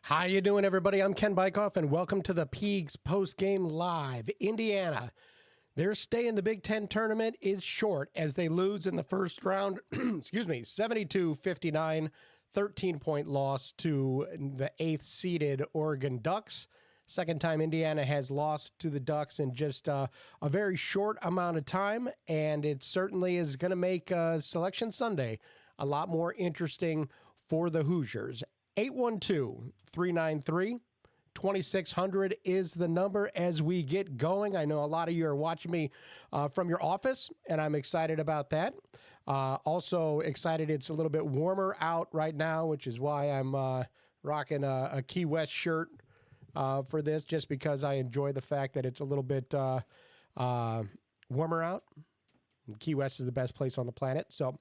How you doing, everybody? I'm Ken Bykoff, and welcome to the Peegs Postgame Live. Indiana, their stay in the Big Ten tournament is short as they lose in the first round, 72-59, 13-point loss to the 8th-seeded Oregon Ducks. Second time Indiana has lost to the Ducks in just a very short amount of time, and it certainly is going to make Selection Sunday a lot more interesting for the Hoosiers. 812-393-2600 is the number as we get going. I know a lot of you are watching me from your office, and I'm excited about that. Also excited it's a little bit warmer out right now, which is why I'm rocking a Key West shirt for this, just because I enjoy the fact that it's a little bit warmer out. Key West is the best place on the planet, so...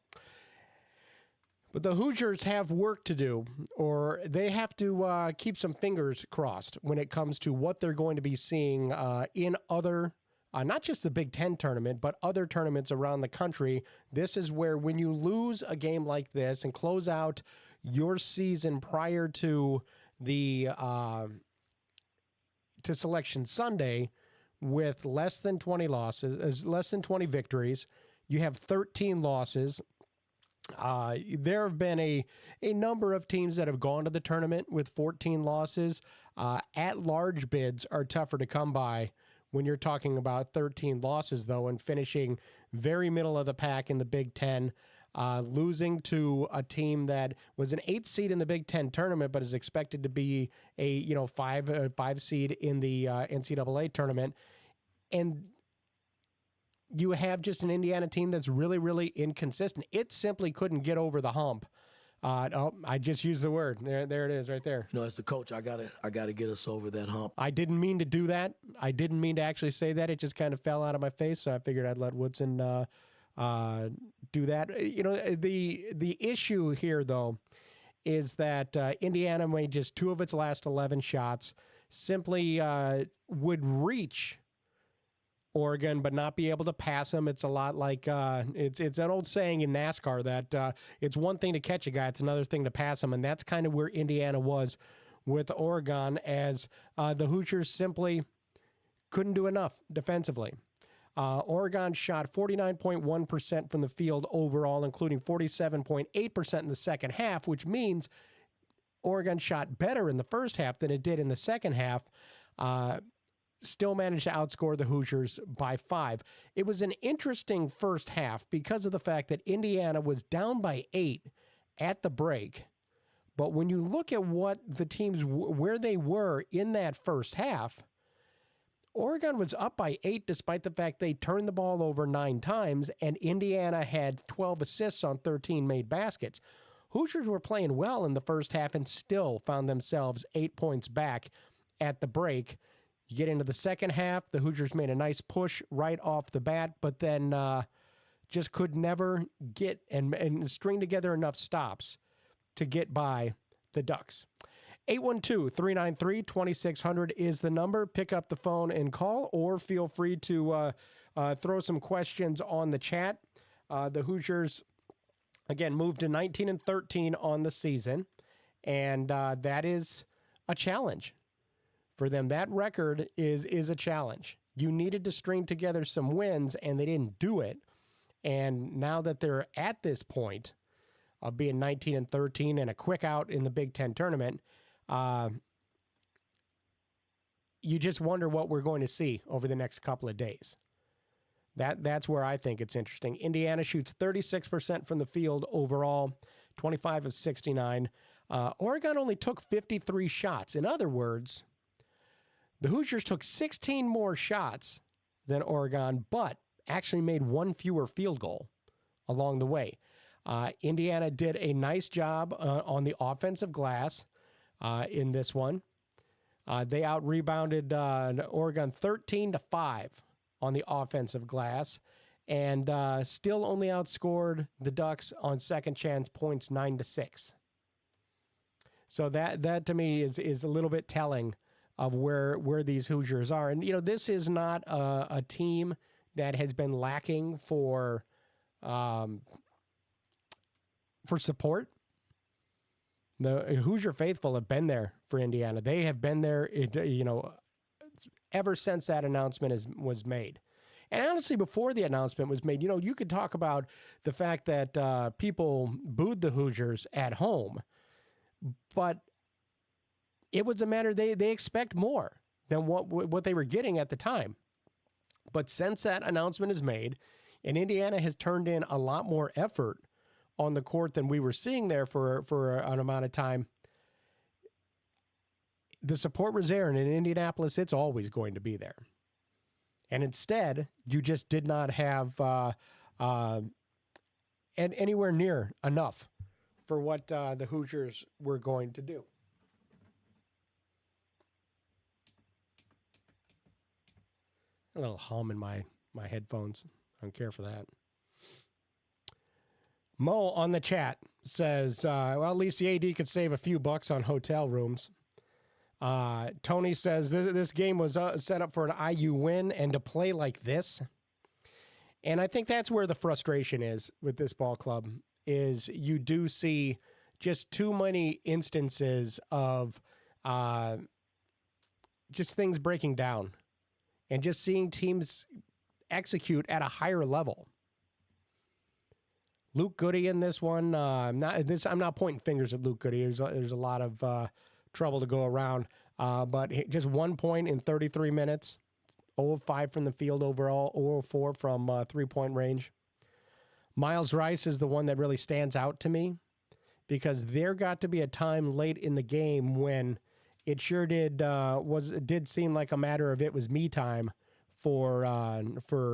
But the Hoosiers have work to do, or they have to keep some fingers crossed when it comes to what they're going to be seeing in other, not just the Big Ten tournament, but other tournaments around the country. This is where when you lose a game like this and close out your season prior to the to Selection Sunday with less than 20 losses, less than 20 victories, you have 13 losses. There have been a number of teams that have gone to the tournament with 14 losses. At-large bids are tougher to come by when you're talking about 13 losses, though, and finishing very middle of the pack in the Big Ten, losing to a team that was an 8th seed in the Big Ten tournament, but is expected to be a five seed in the NCAA tournament, and you have just an Indiana team that's really, really inconsistent. It simply couldn't get over the hump. I just used the word. There it is right there. You know, as the coach, I gotta get us over that hump. I didn't mean to do that. I didn't mean to actually say that. It just kind of fell out of my face, so I figured I'd let Woodson do that. You know, the issue here, though, is that Indiana made just 2 of its last 11 shots, simply would reach Oregon, but not be able to pass them. It's a lot like it's an old saying in NASCAR that it's one thing to catch a guy, it's another thing to pass him, and that's kind of where Indiana was with Oregon, as the Hoosiers simply couldn't do enough defensively. Oregon shot 49.1% from the field overall, including 47.8% in the second half, which means Oregon shot better in the first half than it did in the second half. Still managed to outscore the Hoosiers by 5. It was an interesting first half because of the fact that Indiana was down by 8 at the break. But when you look at what the teams, where they were in that first half, Oregon was up by 8 despite the fact they turned the ball over 9 times, and Indiana had 12 assists on 13 made baskets. Hoosiers were playing well in the first half and still found themselves 8 points back at the break. You get into the second half, the Hoosiers made a nice push right off the bat, but then just could never get and string together enough stops to get by the Ducks. 812-393-2600 is the number. Pick up the phone and call, or feel free to throw some questions on the chat. The Hoosiers, again, moved to 19-13 on the season, and that is a challenge for them. That record is a challenge. You needed to string together some wins, and they didn't do it. And now that they're at this point of being 19-13 and a quick out in the Big Ten tournament, you just wonder what we're going to see over the next couple of days. That's where I think it's interesting. Indiana shoots 36% from the field overall, 25 of 69. Oregon only took 53 shots. In other words, the Hoosiers took 16 more shots than Oregon, but actually made 1 fewer field goal along the way. Indiana did a nice job on the offensive glass in this one. They out-rebounded Oregon 13-5 on the offensive glass, and still only outscored the Ducks on second chance points 9-6. So that to me is a little bit telling of where these Hoosiers are. And, you know, this is not a team that has been lacking for support. The Hoosier faithful have been there for Indiana. They have been there, ever since that announcement was made. And honestly, before the announcement was made, you could talk about the fact that people booed the Hoosiers at home, but it was a matter they expect more than what they were getting at the time. But since that announcement is made, and Indiana has turned in a lot more effort on the court than we were seeing there for an amount of time, the support was there. And in Indianapolis, it's always going to be there. And instead, you just did not have anywhere near enough for what the Hoosiers were going to do. A little hum in my headphones. I don't care for that. Mo on the chat says, well, at least the AD could save a few bucks on hotel rooms. Tony says, this game was set up for an IU win, and to play like this. And I think that's where the frustration is with this ball club, is you do see just too many instances of just things breaking down and just seeing teams execute at a higher level. Luke Goody in this one. I'm not pointing fingers at Luke Goody. There's a lot of trouble to go around. But just 1 point in 33 minutes. 0 of 5 from the field overall. 0 of 4 from 3-point range. Miles Rice is the one that really stands out to me, because there got to be a time late in the game when it sure did seem like a matter of it was me time for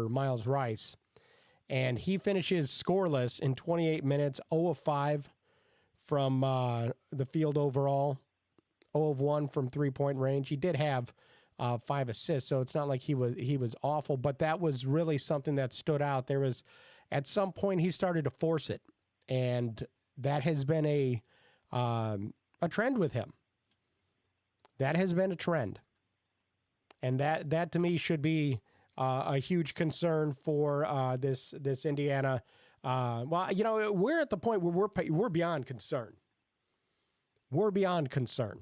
Miles Rice. And he finishes scoreless in 28 minutes, 0 of 5 from the field overall, 0 of 1 from 3-point range. He did have 5 assists, so it's not like he was awful, but that was really something that stood out. There was, at some point, he started to force it, and that has been a trend with him. That has been a trend, and that to me should be a huge concern for this Indiana. We're at the point where we're beyond concern. We're beyond concern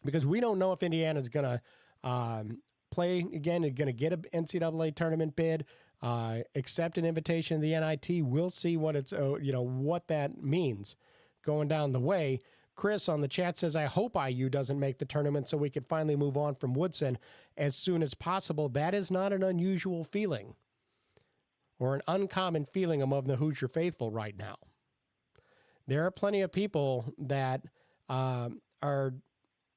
because we don't know if Indiana's going to play again, going to get an NCAA tournament bid, accept an invitation to the NIT. We'll see what what that means going down the way. Chris on the chat says, I hope IU doesn't make the tournament so we can finally move on from Woodson as soon as possible. That is not an unusual feeling or an uncommon feeling among the Hoosier faithful right now. There are plenty of people that are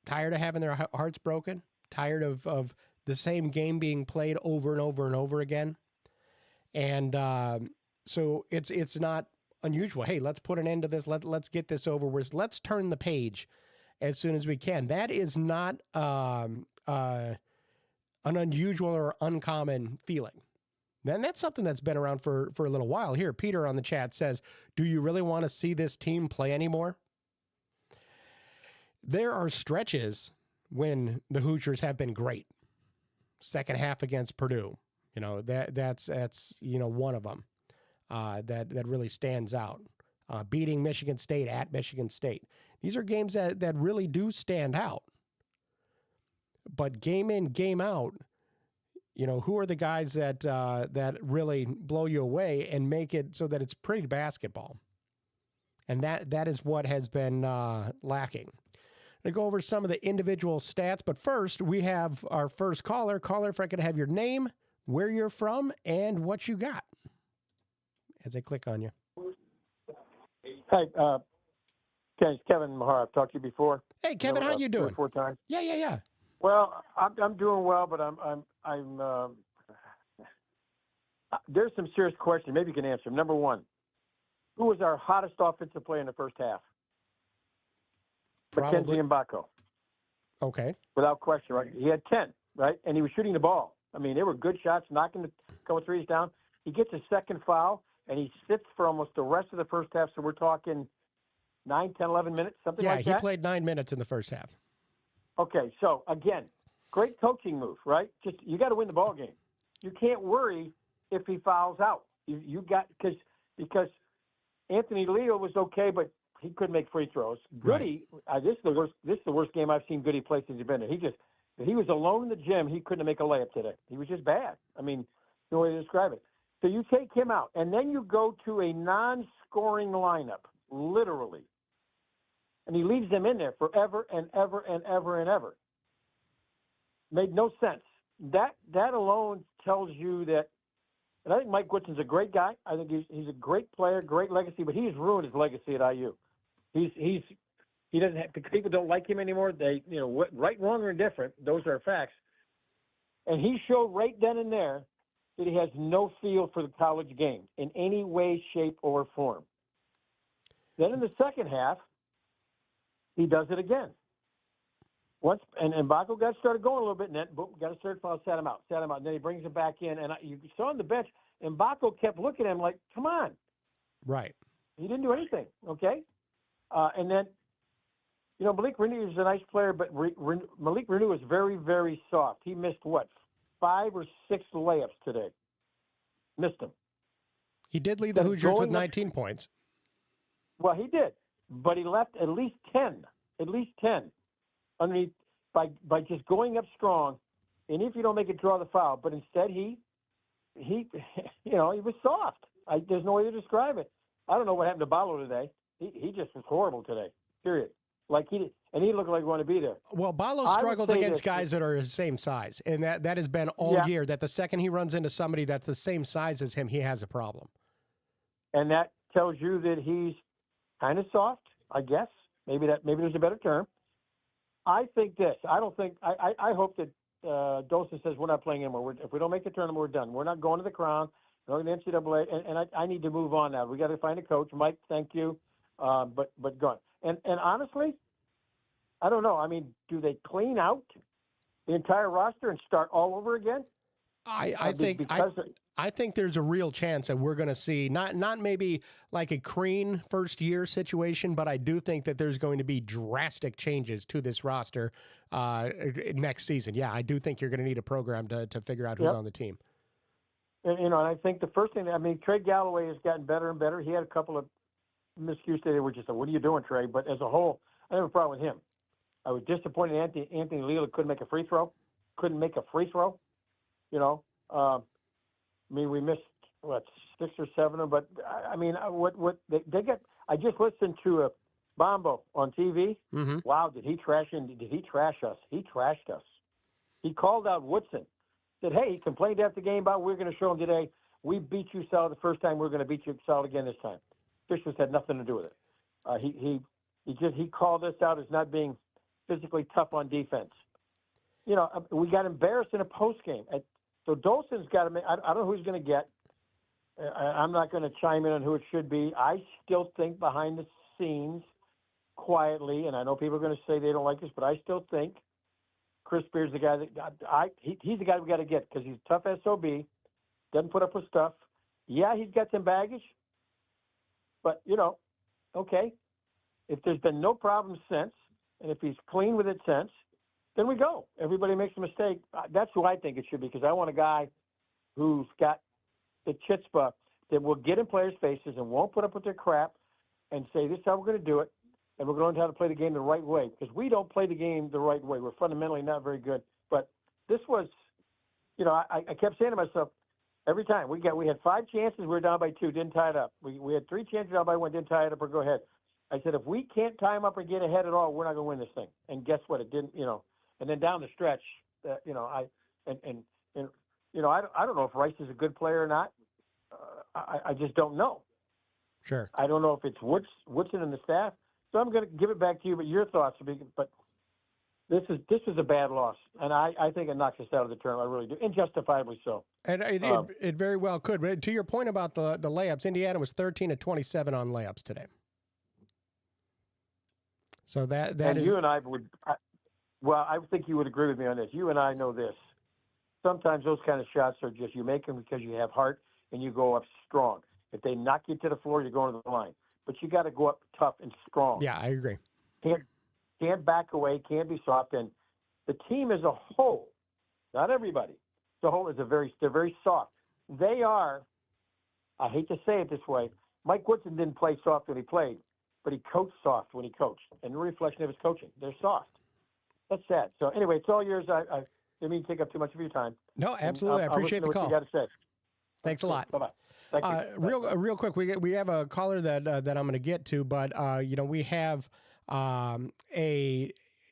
tired of having their hearts broken, tired of the same game being played over and over and over again. And so it's not unusual. Hey, let's put an end to this. Let's get this over with. Let's turn the page as soon as we can. That is not an unusual or uncommon feeling. And that's something that's been around for a little while. Here, Peter on the chat says, do you really want to see this team play anymore? There are stretches when the Hoosiers have been great. Second half against Purdue. That's one of them. That really stands out. Beating Michigan State at Michigan State. These are games that really do stand out. But game in, game out, who are the guys that really blow you away and make it so that it's pretty basketball? And that is what has been lacking. I'm going to go over some of the individual stats, but first we have our first caller. Caller, if I could have your name, where you're from, and what you got. As I click on you. Hey, it's Kevin Mahar. I've talked to you before. Hey, Kevin, how you doing? 3 or 4 times. Yeah. Well, I'm doing well, but there's some serious questions. Maybe you can answer them. Number one, who was our hottest offensive player in the first half? Probably. Mackenzie Mbako. Okay. Without question, right? He had 10, right? And he was shooting the ball. I mean, they were good shots, knocking a couple threes down. He gets a second foul, and he sits for almost the rest of the first half. So we're talking 9, 10, 11 minutes, something like that. Yeah, he played 9 minutes in the first half. Okay, so again, great coaching move, right? Just you got to win the ball game. You can't worry if he fouls out. You got because Anthony Leo was okay, but he couldn't make free throws. Right. Goody, this is the worst. This is the worst game I've seen Goody play since he's been there. If he was alone in the gym, he couldn't make a layup today. He was just bad. I mean, no way to describe it. So you take him out, and then you go to a non-scoring lineup, literally, and he leaves them in there forever and ever and ever and ever. Made no sense. That alone tells you that. And I think Mike Woodson's a great guy. I think he's a great player, great legacy, but he's ruined his legacy at IU. He doesn't have, people don't like him anymore. They, right, wrong, or indifferent, those are facts. And he showed right then and there that he has no feel for the college game in any way, shape, or form. Then in the second half, he does it again. Once and Baco got started going a little bit, and then boom, got a third foul, sat him out. And then he brings him back in, and you saw on the bench, and Baco kept looking at him like, "Come on!" Right. He didn't do anything. Okay, and then Malik Renew is a nice player, but Malik Renew is very, very soft. He missed 5 or 6 layups today. Missed them. He did lead the Hoosiers with 19 points. Well, he did, but he left at least 10. At least 10. Underneath by just going up strong, and if you don't make it, draw the foul. But instead, he was soft. There's no way to describe it. I don't know what happened to Ballo today. He just was horrible today. Period. Like he looked like he wanted to be there. Well, Ballo struggles against guys that are his same size, and that has been all year. That the second he runs into somebody that's the same size as him, he has a problem. And that tells you that he's kind of soft, I guess. Maybe there's a better term. I think this. I don't think. I hope that Dolson says we're not playing anymore. If we don't make the tournament, we're done. We're not going to the Crown. We're going to the NCAA, and I need to move on now. We got to find a coach. Mike, thank you, but gone. And honestly, I don't know. I mean, do they clean out the entire roster and start all over again? I think there's a real chance that we're going to see not maybe like a Crean first year situation, but I do think that there's going to be drastic changes to this roster next season. Yeah, I do think you're going to need a program to figure out who's on the team. And I think the first thing, Trey Galloway has gotten better and better. He had a couple of miscues today where just said, "What are you doing, Trey?" But as a whole, I have a problem with him. I was disappointed Anthony Leela couldn't make a free throw. We missed 6 or 7 of them, but they got. I just listened to Bombo on TV. Mm-hmm. Wow, did he trash us? He trashed us. He called out Woodson. Said, "Hey," he complained after the game about we're going to show him today. We beat you solid the first time. We're going to beat you solid again this time. Fishers had nothing to do with it. He called us out as not being physically tough on defense. We got embarrassed in a post game. So Dolson's got to make. I don't know who he's going to get. I'm not going to chime in on who it should be. I still think behind the scenes, quietly, and I know people are going to say they don't like this, but I still think Chris Beard's the guy that he's the guy we got to get because he's tough SOB, doesn't put up with stuff. Yeah, he's got some baggage, but okay. If there's been no problem since, and if he's clean with it since, then we go. Everybody makes a mistake. That's who I think it should be because I want a guy who's got the chutzpah that will get in players' faces and won't put up with their crap and say, "This is how we're going to do it, and we're going to know how to play the game the right way." Because we don't play the game the right way. We're fundamentally not very good. But this was, I kept saying to myself every time we had 5 chances, we were down by 2, didn't tie it up. We had 3 chances down by 1, didn't tie it up or go ahead. I said, if we can't tie them up or get ahead at all, we're not going to win this thing. And guess what? It didn't, And then down the stretch, I don't know if Rice is a good player or not. I just don't know. Sure. I don't know if it's Woodson and the staff. So I'm going to give it back to you, but your thoughts. But this is a bad loss, and I think it knocks us out of the tournament. I really do, injustifiably so. And it very well could. But to your point about the layups, Indiana was 13 of 27 on layups today. So that and is. You and I would. I think you would agree with me on this. You and I know this. Sometimes those kind of shots are just you make them because you have heart and you go up strong. If they knock you to the floor, you're going to the line. But you got to go up tough and strong. Yeah, I agree. Can't back away. Can't be soft. And the team as a whole, not everybody, the whole they're very soft. They are. I hate to say it this way. Mike Woodson didn't play soft when he played, but he coached soft when he coached, and a reflection of his coaching. They're soft. That's sad. So anyway, it's all yours. I didn't mean to take up too much of your time. No, absolutely. I I'll appreciate listen the to what call. you got to say. Thanks a lot. Bye-bye. Thank you. Real quick, we have a caller that I'm going to get to, but we have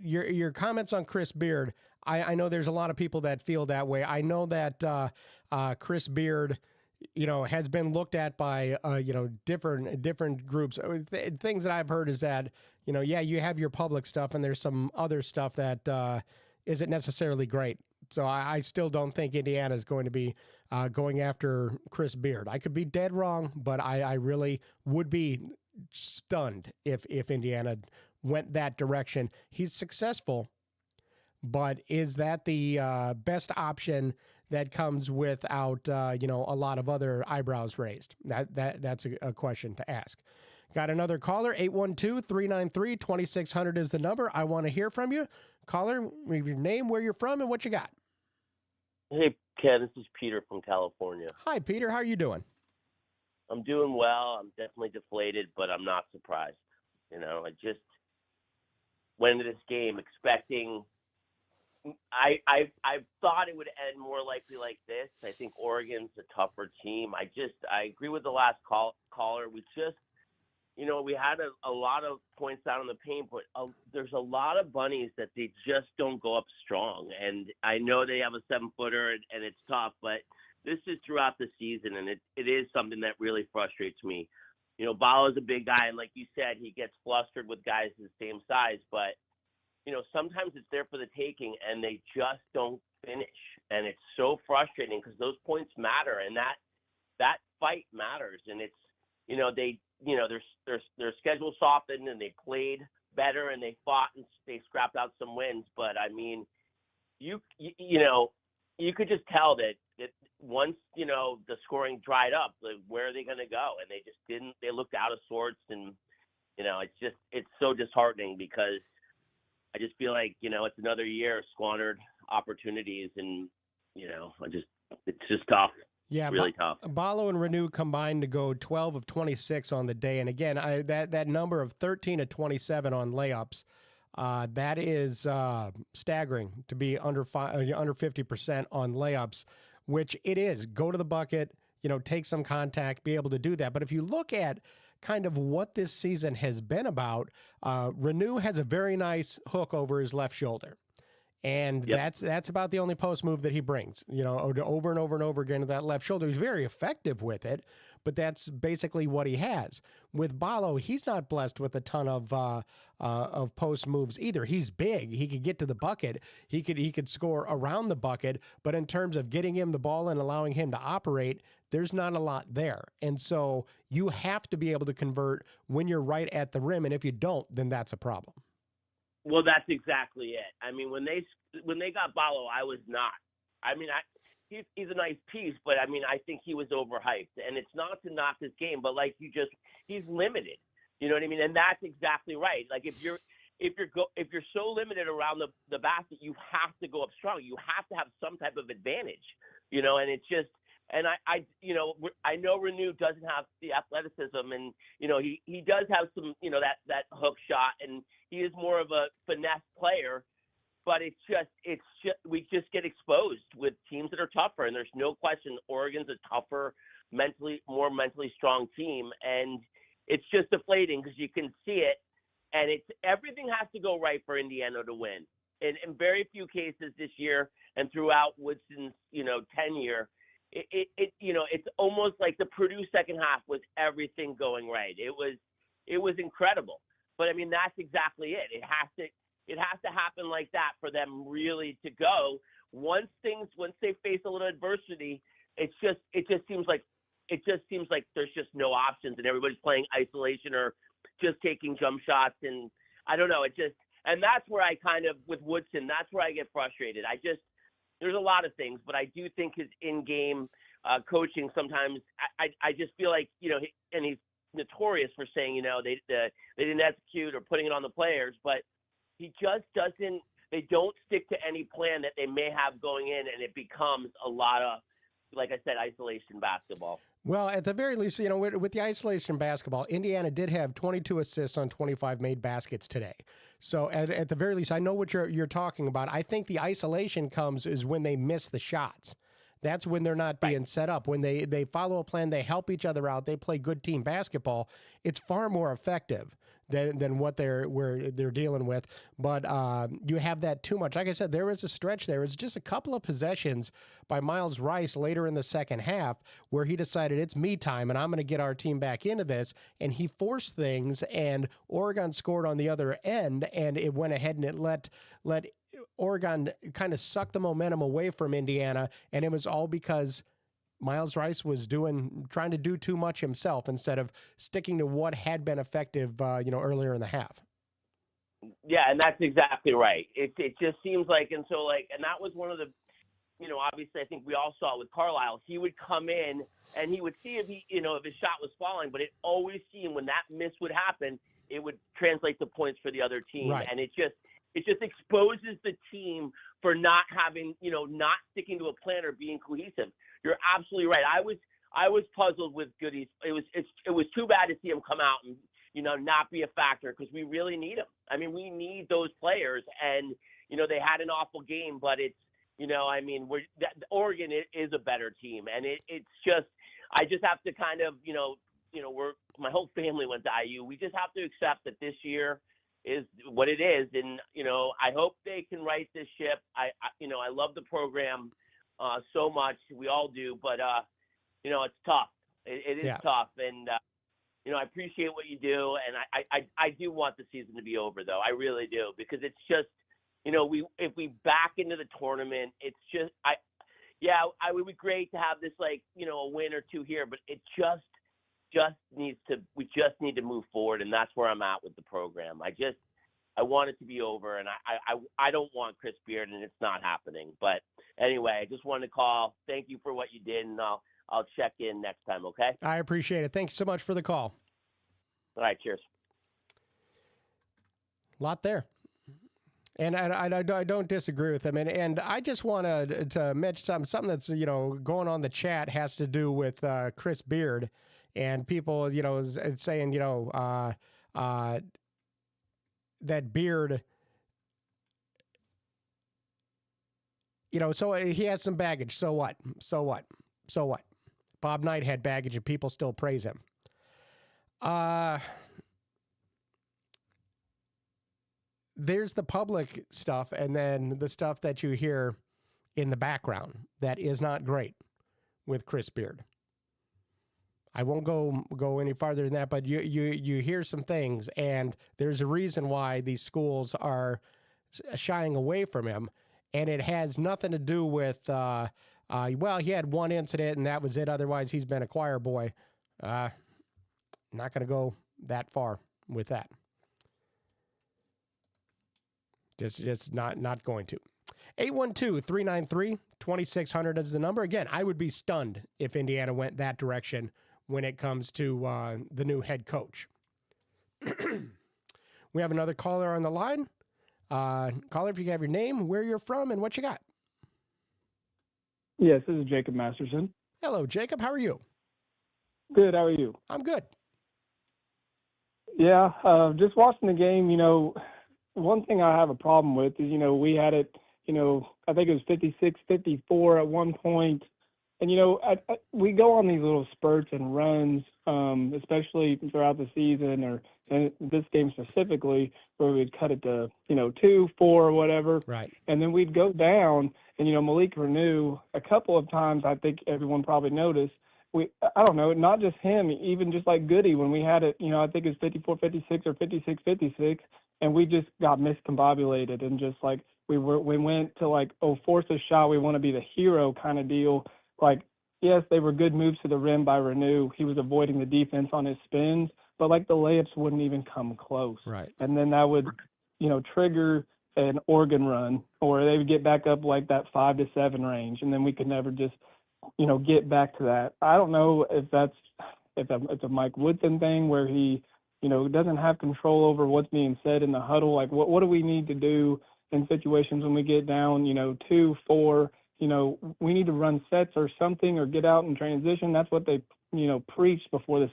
your comments on Chris Beard. I know there's a lot of people that feel that way. I know that Chris Beard, has been looked at by different groups. Things that I've heard is that you have your public stuff and there's some other stuff that isn't necessarily great. So I still don't think Indiana is going to be going after Chris Beard. I could be dead wrong, but I really would be stunned if Indiana went that direction. He's successful, but is that the best option that comes without a lot of other eyebrows raised? That's a question to ask. Got another caller, 812-393-2600 is the number. I want to hear from you. Caller, your name, where you're from, and what you got. Hey, Ken, this is Peter from California. Hi, Peter. How are you doing? I'm doing well. I'm definitely deflated, but I'm not surprised. I just went into this game expecting I thought it would end more likely like this. I think Oregon's a tougher team. I agree with the last caller. We just, we had a lot of points out on the paint, but there's a lot of bunnies that they just don't go up strong. And I know they have a 7-footer and it's tough, but this is throughout the season, and it is something that really frustrates me. Balo's a big guy, and like you said, he gets flustered with guys the same size, but sometimes it's there for the taking, and they just don't finish. And it's so frustrating because those points matter, and that fight matters. And it's, their schedule softened, and they played better, and they fought, and they scrapped out some wins. But I mean, you could just tell that once the scoring dried up, where are they going to go? And they just didn't. They looked out of sorts, and it's so disheartening because I just feel like, it's another year of squandered opportunities, and, it's just tough. Yeah, really tough. Balo and Renew combined to go 12 of 26 on the day. And again, that number of 13 of 27 on layups, that is staggering to be under 50% on layups, which it is. Go to the bucket, take some contact, be able to do that. But if you look at kind of what this season has been about, Renew has a very nice hook over his left shoulder. And that's about the only post move that he brings, over and over and over again to that left shoulder. He's very effective with it, but that's basically what he has. With Balo, he's not blessed with a ton of post moves either. He's big. He could get to the bucket. He could score around the bucket, but in terms of getting him the ball and allowing him to operate, there's not a lot there. And so you have to be able to convert when you're right at the rim, and if you don't, then that's a problem. Well, that's exactly it. I mean, when they got Balo, I was not. I mean, he's a nice piece, but I mean, I think he was overhyped. And it's not to knock this game, but he's limited. You know what I mean? And that's exactly right. Like if you're so limited around the basket, you have to go up strong. You have to have some type of advantage. And it's just. And I know Renew doesn't have the athleticism, and he does have some that hook shot, and he is more of a finesse player. But it's just we just get exposed with teams that are tougher, and there's no question Oregon's a tougher, more mentally strong team, and it's just deflating because you can see it, and everything has to go right for Indiana to win. And in very few cases this year, and throughout Woodson's tenure. It's almost like the Purdue second half was everything going right. It was incredible. But I mean, that's exactly it. It has to happen like that for them really to go. Once they face a little adversity, it just seems like there's just no options, and everybody's playing isolation or just taking jump shots, and I don't know. And that's where I kind of with Woodson, that's where I get frustrated. There's a lot of things, but I do think his in-game coaching sometimes, I just feel like, and he's notorious for saying, they didn't execute or putting it on the players, but he just doesn't, they don't stick to any plan that they may have going in, and it becomes a lot of, like I said, isolation basketball. Well, at the very least, with the isolation basketball, Indiana did have 22 assists on 25 made baskets today. So at the very least, I know what you're talking about. I think the isolation comes is when they miss the shots. That's when they're not being set up. When they follow a plan, they help each other out, they play good team basketball. It's far more effective than what they're dealing with. But you have that too much. Like I said, there was a stretch there. It was just a couple of possessions by Miles Rice later in the second half where he decided it's me time and I'm going to get our team back into this. And he forced things, and Oregon scored on the other end, and it went ahead and it let Oregon kind of suck the momentum away from Indiana, and it was all because Miles Rice was trying to do too much himself instead of sticking to what had been effective, earlier in the half. Yeah, and that's exactly right. It just seems like, and that was one of the, obviously I think we all saw it with Carlisle. He would come in and he would see if if his shot was falling, but it always seemed when that miss would happen, it would translate to points for the other team, right. And it just exposes the team for not having, not sticking to a plan or being cohesive. You're absolutely right. I was puzzled with Goody. It was too bad to see him come out and, not be a factor, because we really need him. I mean, we need those players, and, they had an awful game, but it's, Oregon is a better team, and it's just, I just have to kind of, my whole family went to IU. We just have to accept that this year is what it is. And, I hope they can right this ship. I love the program so much. We all do, but, it's tough. It is tough. And, I appreciate what you do. And I do want the season to be over, though. I really do, because it's just, if we back into the tournament, it's just, it would be great to have this, a win or two here, but it just needs to, we just need to move forward. And that's where I'm at with the program. I want it to be over, and I don't want Chris Beard, and it's not happening. But anyway, I just wanted to call. Thank you for what you did, and I'll check in next time, okay? I appreciate it. Thanks so much for the call. All right, cheers. A lot there. And I don't disagree with him. And I just want to mention something that's, going on the chat has to do with Chris Beard and people, saying, that Beard, so he has some baggage. So what? Bob Knight had baggage and people still praise him. There's the public stuff, and then the stuff that you hear in the background that is not great with Chris Beard. I won't go any farther than that, but you hear some things, and there's a reason why these schools are shying away from him, and it has nothing to do with, he had one incident, and that was it. Otherwise, he's been a choir boy. Not going to go that far with that. Just not going to. 812-393-2600 is the number. Again, I would be stunned if Indiana went that direction when it comes to the new head coach. We have another caller on the line. Caller, if you have your name, where you're from, and what you got. Yes, this is Jacob Masterson. Hello, Jacob. How are you? Good. How are you? I'm good. Yeah, just watching the game, one thing I have a problem with is, we had it, I think it was 56-54 at one point. And, we go on these little spurts and runs, especially throughout the season and this game specifically, where we'd cut it to, 2, 4, or whatever. Right. And then we'd go down and, Malik Renew, a couple of times, I think everyone probably noticed, I don't know, not just him, even just like Goody, when we had it, I think it was 54-56 or 56-56, and we just got miscombobulated and just like we went to force a shot, we want to be the hero kind of deal. Like, yes, they were good moves to the rim by Renew. He was avoiding the defense on his spins, but the layups wouldn't even come close. Right. And then that would, trigger an Oregon run, or they would get back up that 5 to 7 range, and then we could never just, get back to that. I don't know if it's a Mike Woodson thing where he, doesn't have control over what's being said in the huddle. Like, what do we need to do in situations when we get down, 2, 4, we need to run sets or something or get out in transition. That's what they, preached before the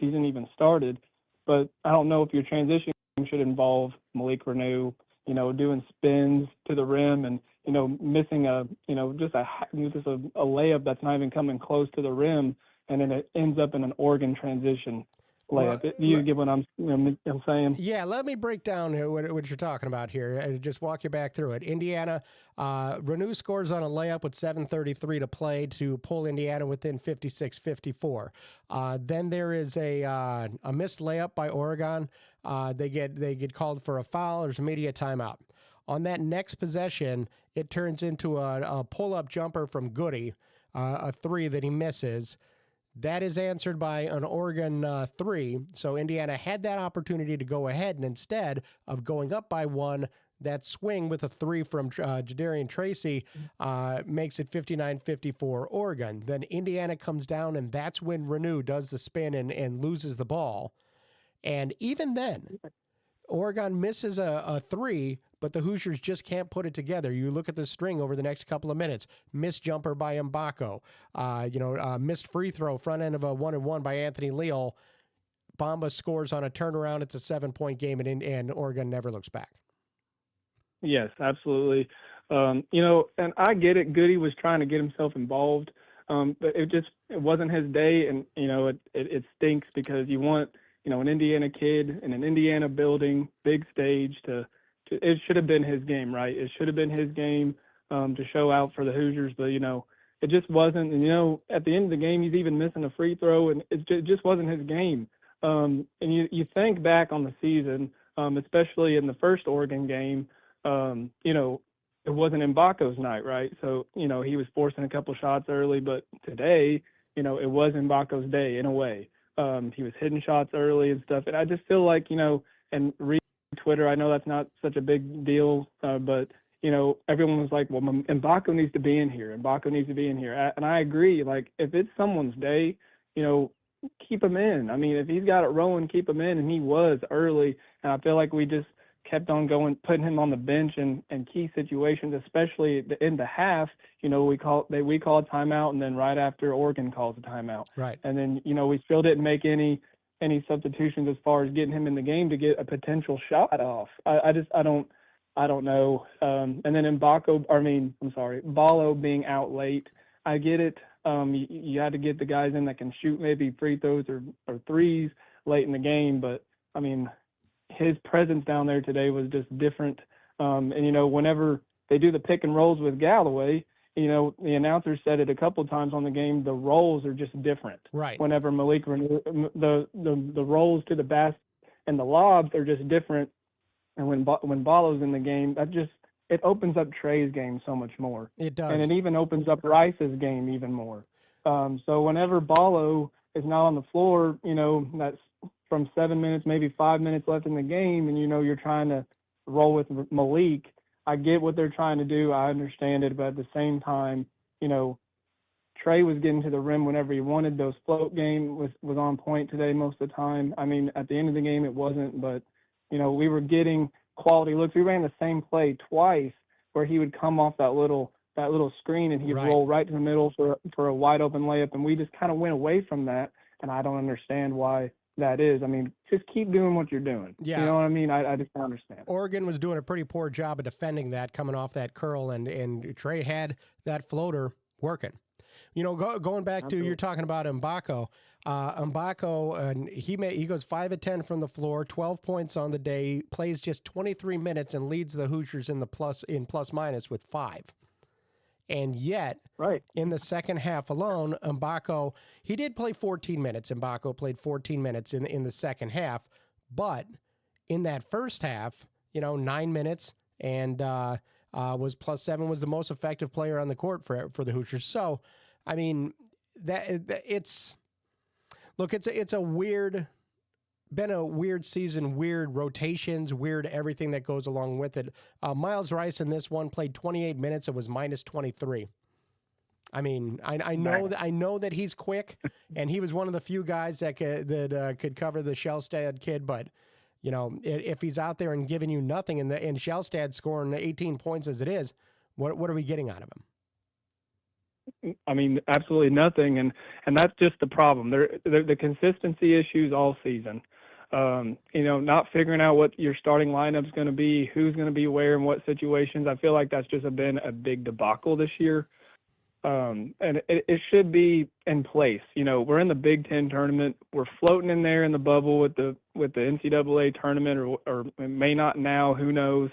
season even started. But I don't know if your transition should involve Malik Renew, doing spins to the rim and, missing just a layup that's not even coming close to the rim, and then it ends up in an Oregon transition layup. Well, You get what I'm saying? Yeah, let me break down what you're talking about here. Just walk you back through it. Indiana, Renew scores on a layup with 7:33 to play to pull Indiana within 56-54. Then there is a missed layup by Oregon. They get called for a foul. There's a media timeout. On that next possession, it turns into a pull-up jumper from Goody, a three that he misses. That is answered by an Oregon three. So Indiana had that opportunity to go ahead, and instead of going up by one, that swing with a three from Jadarian Tracy makes it 59-54 Oregon. Then Indiana comes down, and that's when Renew does the spin and loses the ball. And even then, Oregon misses a three, but the Hoosiers just can't put it together. You look at the string over the next couple of minutes. Missed jumper by Mbako. Missed free throw, front end of a 1-and-1 by Anthony Leal. Bamba scores on a turnaround. It's a 7-point game, and Oregon never looks back. Yes, absolutely. And I get it. Goody was trying to get himself involved, but it wasn't his day, and it stinks because you want an Indiana kid in an Indiana building, big stage it should have been his game, right? It should have been his game to show out for the Hoosiers, but it just wasn't. And at the end of the game, he's even missing a free throw, and it just wasn't his game. And you think back on the season, especially in the first Oregon game, it wasn't Mbako's night, right? So he was forcing a couple shots early, but today, it was Mbako's day in a way. He was hitting shots early and stuff, and I just feel like and reading Twitter, I know that's not such a big deal, but everyone was like, well, Mbako needs to be in here. Mbako needs to be in here, and I agree. Like, if it's someone's day, keep him in. I mean, if he's got it rolling, keep him in, and he was early. And I feel like we just kept on going, putting him on the bench in key situations, especially in the half. We call a timeout, and then right after Oregon calls a timeout. Right. And then we still didn't make any substitutions as far as getting him in the game to get a potential shot off. I don't know. And then Ballo being out late. I get it. You had to get the guys in that can shoot maybe free throws or threes late in the game, but I mean, his presence down there today was just different. And whenever they do the pick and rolls with Galloway, the announcer said it a couple times on the game, the rolls are just different. Right. Whenever Malik, the rolls to the basket and the lobs are just different. And when Ballo's in the game, it opens up Trey's game so much more. It does. And it even opens up Rice's game even more. So whenever Ballo is not on the floor, that's from 7 minutes, maybe 5 minutes left in the game, and you're trying to roll with Malik. I get what they're trying to do. I understand it, but at the same time, Trey was getting to the rim whenever he wanted. Those float game was on point today most of the time. I mean, at the end of the game, it wasn't, but we were getting quality looks. We ran the same play twice where he would come off that little screen and he'd roll right to the middle for a wide open layup, and we just kind of went away from that, and I don't understand why that is. I mean, just keep doing what you're doing. Yeah. You know what I mean? I just don't understand. Oregon was doing a pretty poor job of defending that coming off that curl, and Trey had that floater working. Going back to, you're talking about Mbako. Mbako, and he goes 5 of 10 from the floor, 12 points on the day, plays just 23 minutes and leads the Hoosiers in plus minus with 5. And yet, in the second half alone, Mbako, he did play 14 minutes. Mbako played 14 minutes in the second half. But in that first half, 9 minutes and was plus 7, was the most effective player on the court for the Hoosiers. So, I mean, it's been a weird season, weird rotations, weird everything that goes along with it. Miles Rice in this one played 28 minutes. It was minus 23. I mean, I know that he's quick, and he was one of the few guys that could cover the Shellstad kid. But if he's out there and giving you nothing, and Shellstad scoring 18 points as it is, what are we getting out of him? I mean, absolutely nothing, and that's just the problem. The consistency issues all season. Not figuring out what your starting lineup's going to be, who's going to be where in what situations. I feel like that's just been a big debacle this year. And it should be in place. We're in the Big Ten tournament. We're floating in there in the bubble with the NCAA tournament, or may not now. Who knows?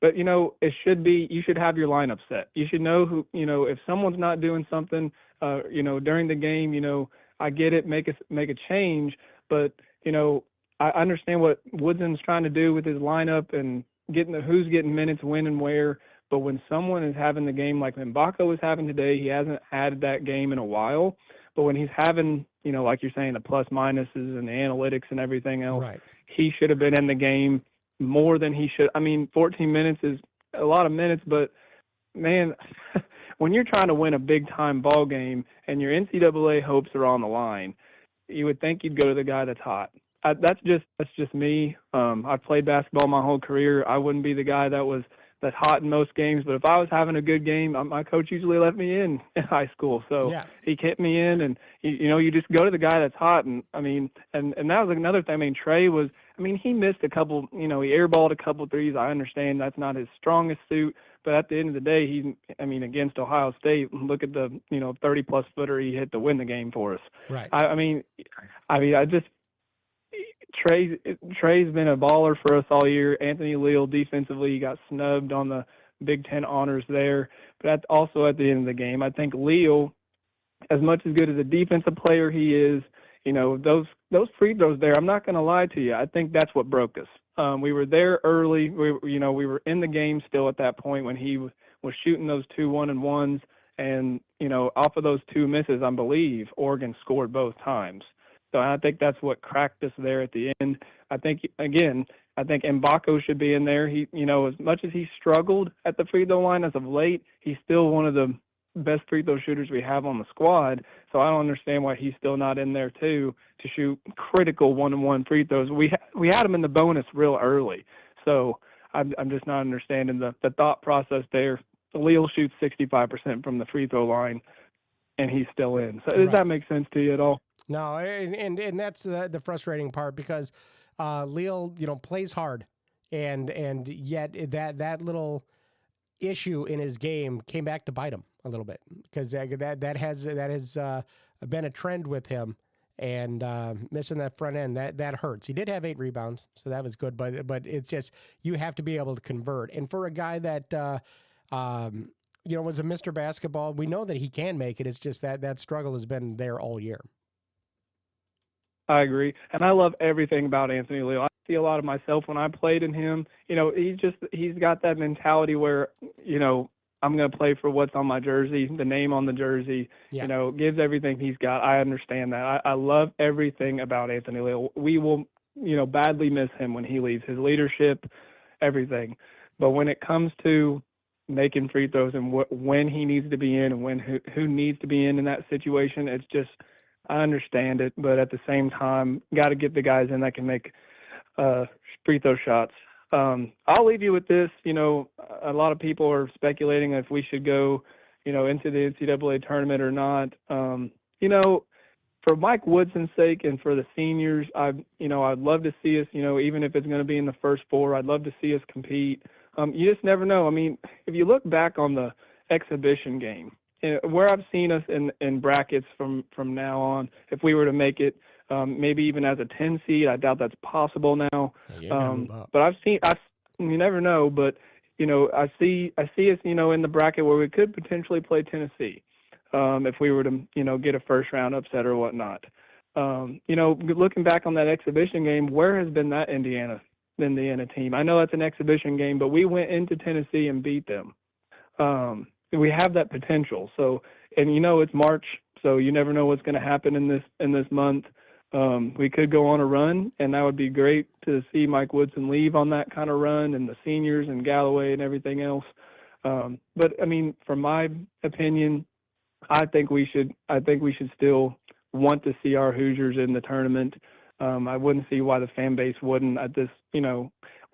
But it should be. You should have your lineup set. You should know who. If someone's not doing something, during the game, I get it. Make a change. But I understand what Woodson's trying to do with his lineup and who's getting minutes, when and where. But when someone is having the game like Mbako is having today, he hasn't had that game in a while. But when he's having, like you're saying, the plus minuses and the analytics and everything else, Right. He should have been in the game more than he should. I mean, 14 minutes is a lot of minutes, but man, when you're trying to win a big time ball game and your NCAA hopes are on the line, you would think you'd go to the guy that's hot. That's just me. I've played basketball my whole career. I wouldn't be the guy that's hot in most games, but if I was having a good game, my coach usually let me in high school. So Yeah. he kept me in, and you just go to the guy that's hot. And I mean, and that was another thing. I mean, Trey was. I mean, he missed a couple. He airballed a couple threes. I understand that's not his strongest suit, but at the end of the day, against Ohio State, look at the 30+ footer he hit to win the game for us. Right. Trey's been a baller for us all year. Anthony Leal defensively, he got snubbed on the Big Ten honors there. But also at the end of the game, I think Leal, as much as good as a defensive player he is, those free throws there, I'm not going to lie to you, I think that's what broke us. We were there early. We were in the game still at that point when he was shooting those 2 1-and-1s. And, off of those 2 misses, I believe Oregon scored both times. So I think that's what cracked us there at the end. I think Mbako should be in there. He, as much as he struggled at the free throw line as of late, he's still one of the best free throw shooters we have on the squad. So I don't understand why he's still not in there too to shoot critical 1-on-1 free throws. We had him in the bonus real early. So I'm just not understanding the thought process there. Leal shoots 65% from the free throw line, and he's still in. So does that make sense to you at all? No, and that's the frustrating part, because Leal, plays hard, and yet that little issue in his game came back to bite him a little bit, because that has been a trend with him, and missing that front end that hurts. He did have 8 rebounds, so that was good, but it's just, you have to be able to convert. And for a guy that was a Mr. Basketball, we know that he can make it. It's just that struggle has been there all year. I agree. And I love everything about Anthony Leal. I see a lot of myself when I played in him. He's got that mentality where, I'm going to play for what's on my jersey, the name on the jersey, gives everything he's got. I understand that. I love everything about Anthony Leal. We will, badly miss him when he leaves, his leadership, everything. But when it comes to making free throws and when he needs to be in and who needs to be in that situation, it's just, I understand it, but at the same time, got to get the guys in that can make free throw shots. I'll leave you with this. A lot of people are speculating if we should go, into the NCAA tournament or not. For Mike Woodson's sake and for the seniors, I'd love to see us, even if it's going to be in the first 4, I'd love to see us compete. You just never know. I mean, if you look back on the exhibition game, where I've seen us in brackets from now on, if we were to make it, maybe even as a 10 seed, I doubt that's possible now. But you never know. But I see us, in the bracket where we could potentially play Tennessee, if we were to, get a first round upset or whatnot. Looking back on that exhibition game, where has been that Indiana team? I know that's an exhibition game, but we went into Tennessee and beat them. We have that potential. So, and it's March, so you never know what's going to happen in this month. We could go on a run, and that would be great to see Mike Woodson leave on that kind of run, and the seniors and Galloway and everything else. But I mean, from my opinion, I think we should still want to see our Hoosiers in the tournament. I wouldn't see why the fan base wouldn't at this,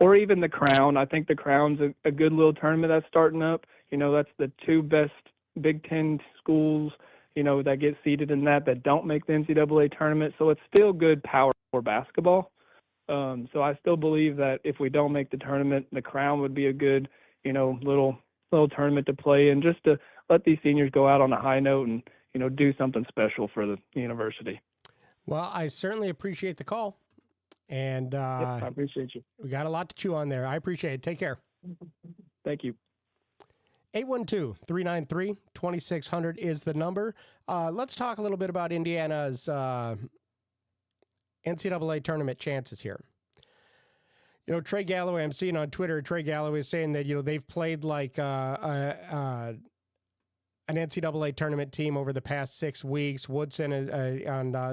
or even the Crown. I think the Crown's a good little tournament that's starting up. That's the 2 best Big Ten schools, that get seeded in that don't make the NCAA tournament. So it's still good Power 4 basketball. So I still believe that if we don't make the tournament, the Crown would be a good, little tournament to play in, just to let these seniors go out on a high note and, do something special for the university. Well, I certainly appreciate the call. And Yep, I appreciate you. We got a lot to chew on there. I appreciate it. Take care. Thank you. 812-393-2600 is the number. Let's talk a little bit about Indiana's NCAA tournament chances here. Trey Galloway, I'm seeing on Twitter, Trey Galloway is saying that, they've played like an NCAA tournament team over the past 6 weeks. Woodson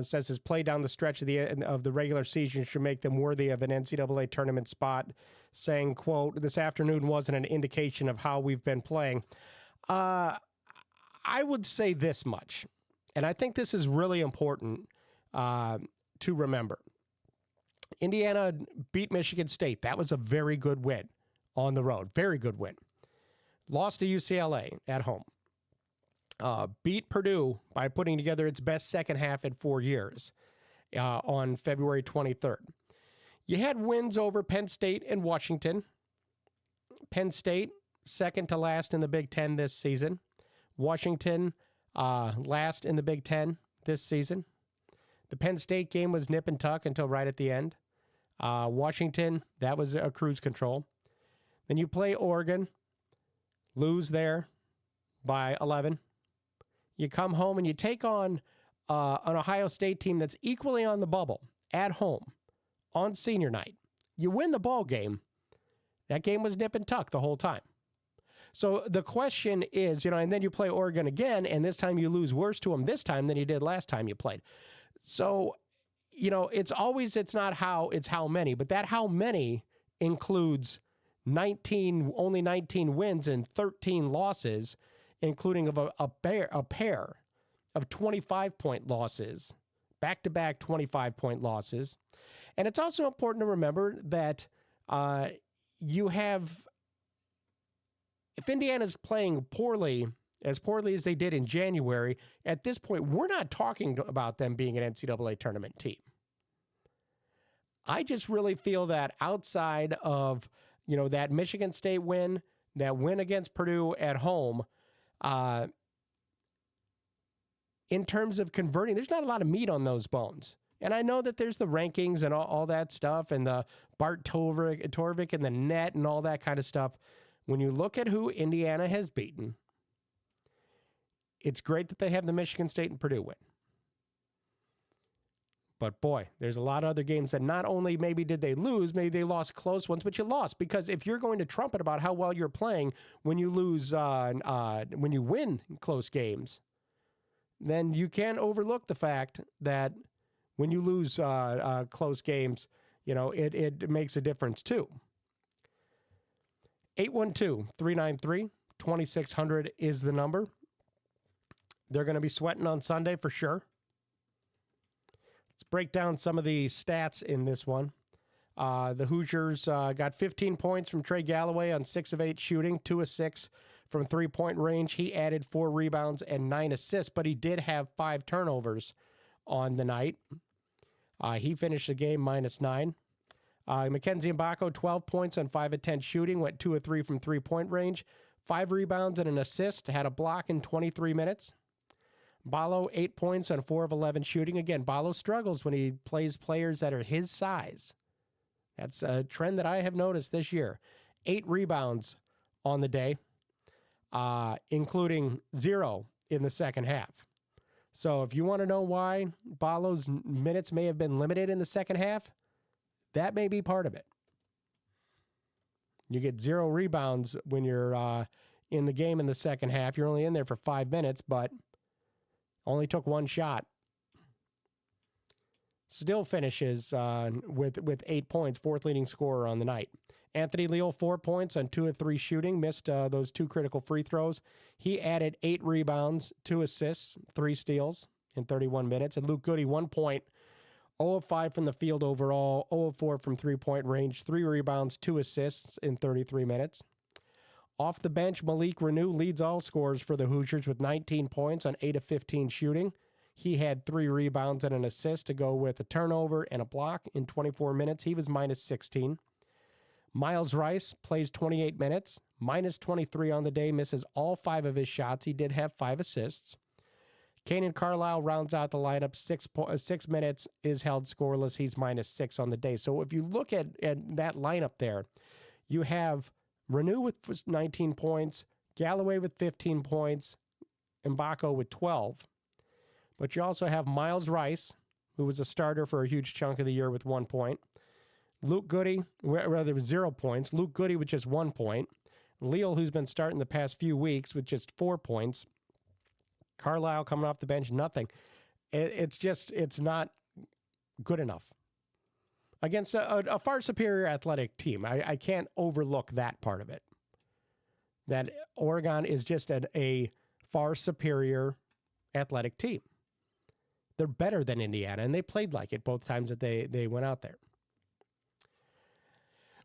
says his play down the stretch of the regular season should make them worthy of an NCAA tournament spot, saying, quote, "This afternoon wasn't an indication of how we've been playing." I would say this much, and I think this is really important to remember. Indiana beat Michigan State. That was a very good win on the road. Very good win. Lost to UCLA at home. Beat Purdue by putting together its best second half in 4 years on February 23rd. You had wins over Penn State and Washington. Penn State, second to last in the Big Ten this season. Washington, last in the Big Ten this season. The Penn State game was nip and tuck until right at the end. Washington, that was a cruise control. Then you play Oregon, lose there by 11. You come home and you take on an Ohio State team that's equally on the bubble at home on senior night. You win the ball game. That game was nip and tuck the whole time. So the question is, and then you play Oregon again, and this time you lose worse to them this time than you did last time you played. So, it's not how, it's how many, but that how many includes only 19 wins and 13 losses, including of a pair of 25-point losses, back-to-back 25-point losses. And it's also important to remember that if Indiana's playing as poorly as they did in January, at this point, we're not talking about them being an NCAA tournament team. I just really feel that outside of, that Michigan State win, that win against Purdue at home, in terms of converting, there's not a lot of meat on those bones. And I know that there's the rankings and all that stuff and the Bart Torvik and the net and all that kind of stuff. When you look at who Indiana has beaten, it's great that they have the Michigan State and Purdue win. But boy, there's a lot of other games that not only maybe did they lose, maybe they lost close ones, but you lost. Because if you're going to trumpet about how well you're playing when you lose, when you win close games, then you can't overlook the fact that when you lose close games, it makes a difference too. 812-393-2600 is the number. They're going to be sweating on Sunday for sure. Let's break down some of the stats in this one. The Hoosiers got 15 points from Trey Galloway on 6 of 8 shooting, 2 of 6 from three-point range. He added 4 rebounds and 9 assists, but he did have 5 turnovers on the night. He finished the game -9. Mackenzie Mbako, 12 points on 5 of 10 shooting, went 2 of 3 from three-point range, 5 rebounds and an assist, had a block in 23 minutes. Ballo, 8 points on 4 of 11 shooting. Again, Ballo struggles when he plays players that are his size. That's a trend that I have noticed this year. 8 rebounds on the day, including 0 in the second half. So if you want to know why Ballo's minutes may have been limited in the second half, that may be part of it. You get 0 rebounds when you're in the game in the second half. You're only in there for 5 minutes, but only took 1 shot. Still finishes with 8 points, 4th leading scorer on the night. Anthony Leal, 4 points on 2 of 3 shooting, missed those 2 critical free throws. He added 8 rebounds, 2 assists, 3 steals in 31 minutes. And Luke Goody, 1 point, 0 of 5 from the field overall, 0 of 4 from three-point range, 3 rebounds, 2 assists in 33 minutes. Off the bench, Malik Renew leads all scorers for the Hoosiers with 19 points on 8 of 15 shooting. He had 3 rebounds and an assist to go with a turnover and a block in 24 minutes. He was minus 16. Miles Rice plays 28 minutes, minus 23 on the day, misses all 5 of his shots. He did have 5 assists. Kanan Carlisle rounds out the lineup, 6 minutes, is held scoreless. He's minus 6 on the day. So if you look at that lineup there, you have Renew with 19 points, Galloway with 15 points, Mbako with 12. But you also have Miles Rice, who was a starter for a huge chunk of the year with 1 point. Luke Goody, rather with 0 points. Luke Goody with just 1 point. Leal, who's been starting the past few weeks with just 4 points. Carlisle coming off the bench, nothing. It's not good enough. Against a far superior athletic team. I can't overlook that part of it. That Oregon is just a far superior athletic team. They're better than Indiana, and they played like it both times that they went out there.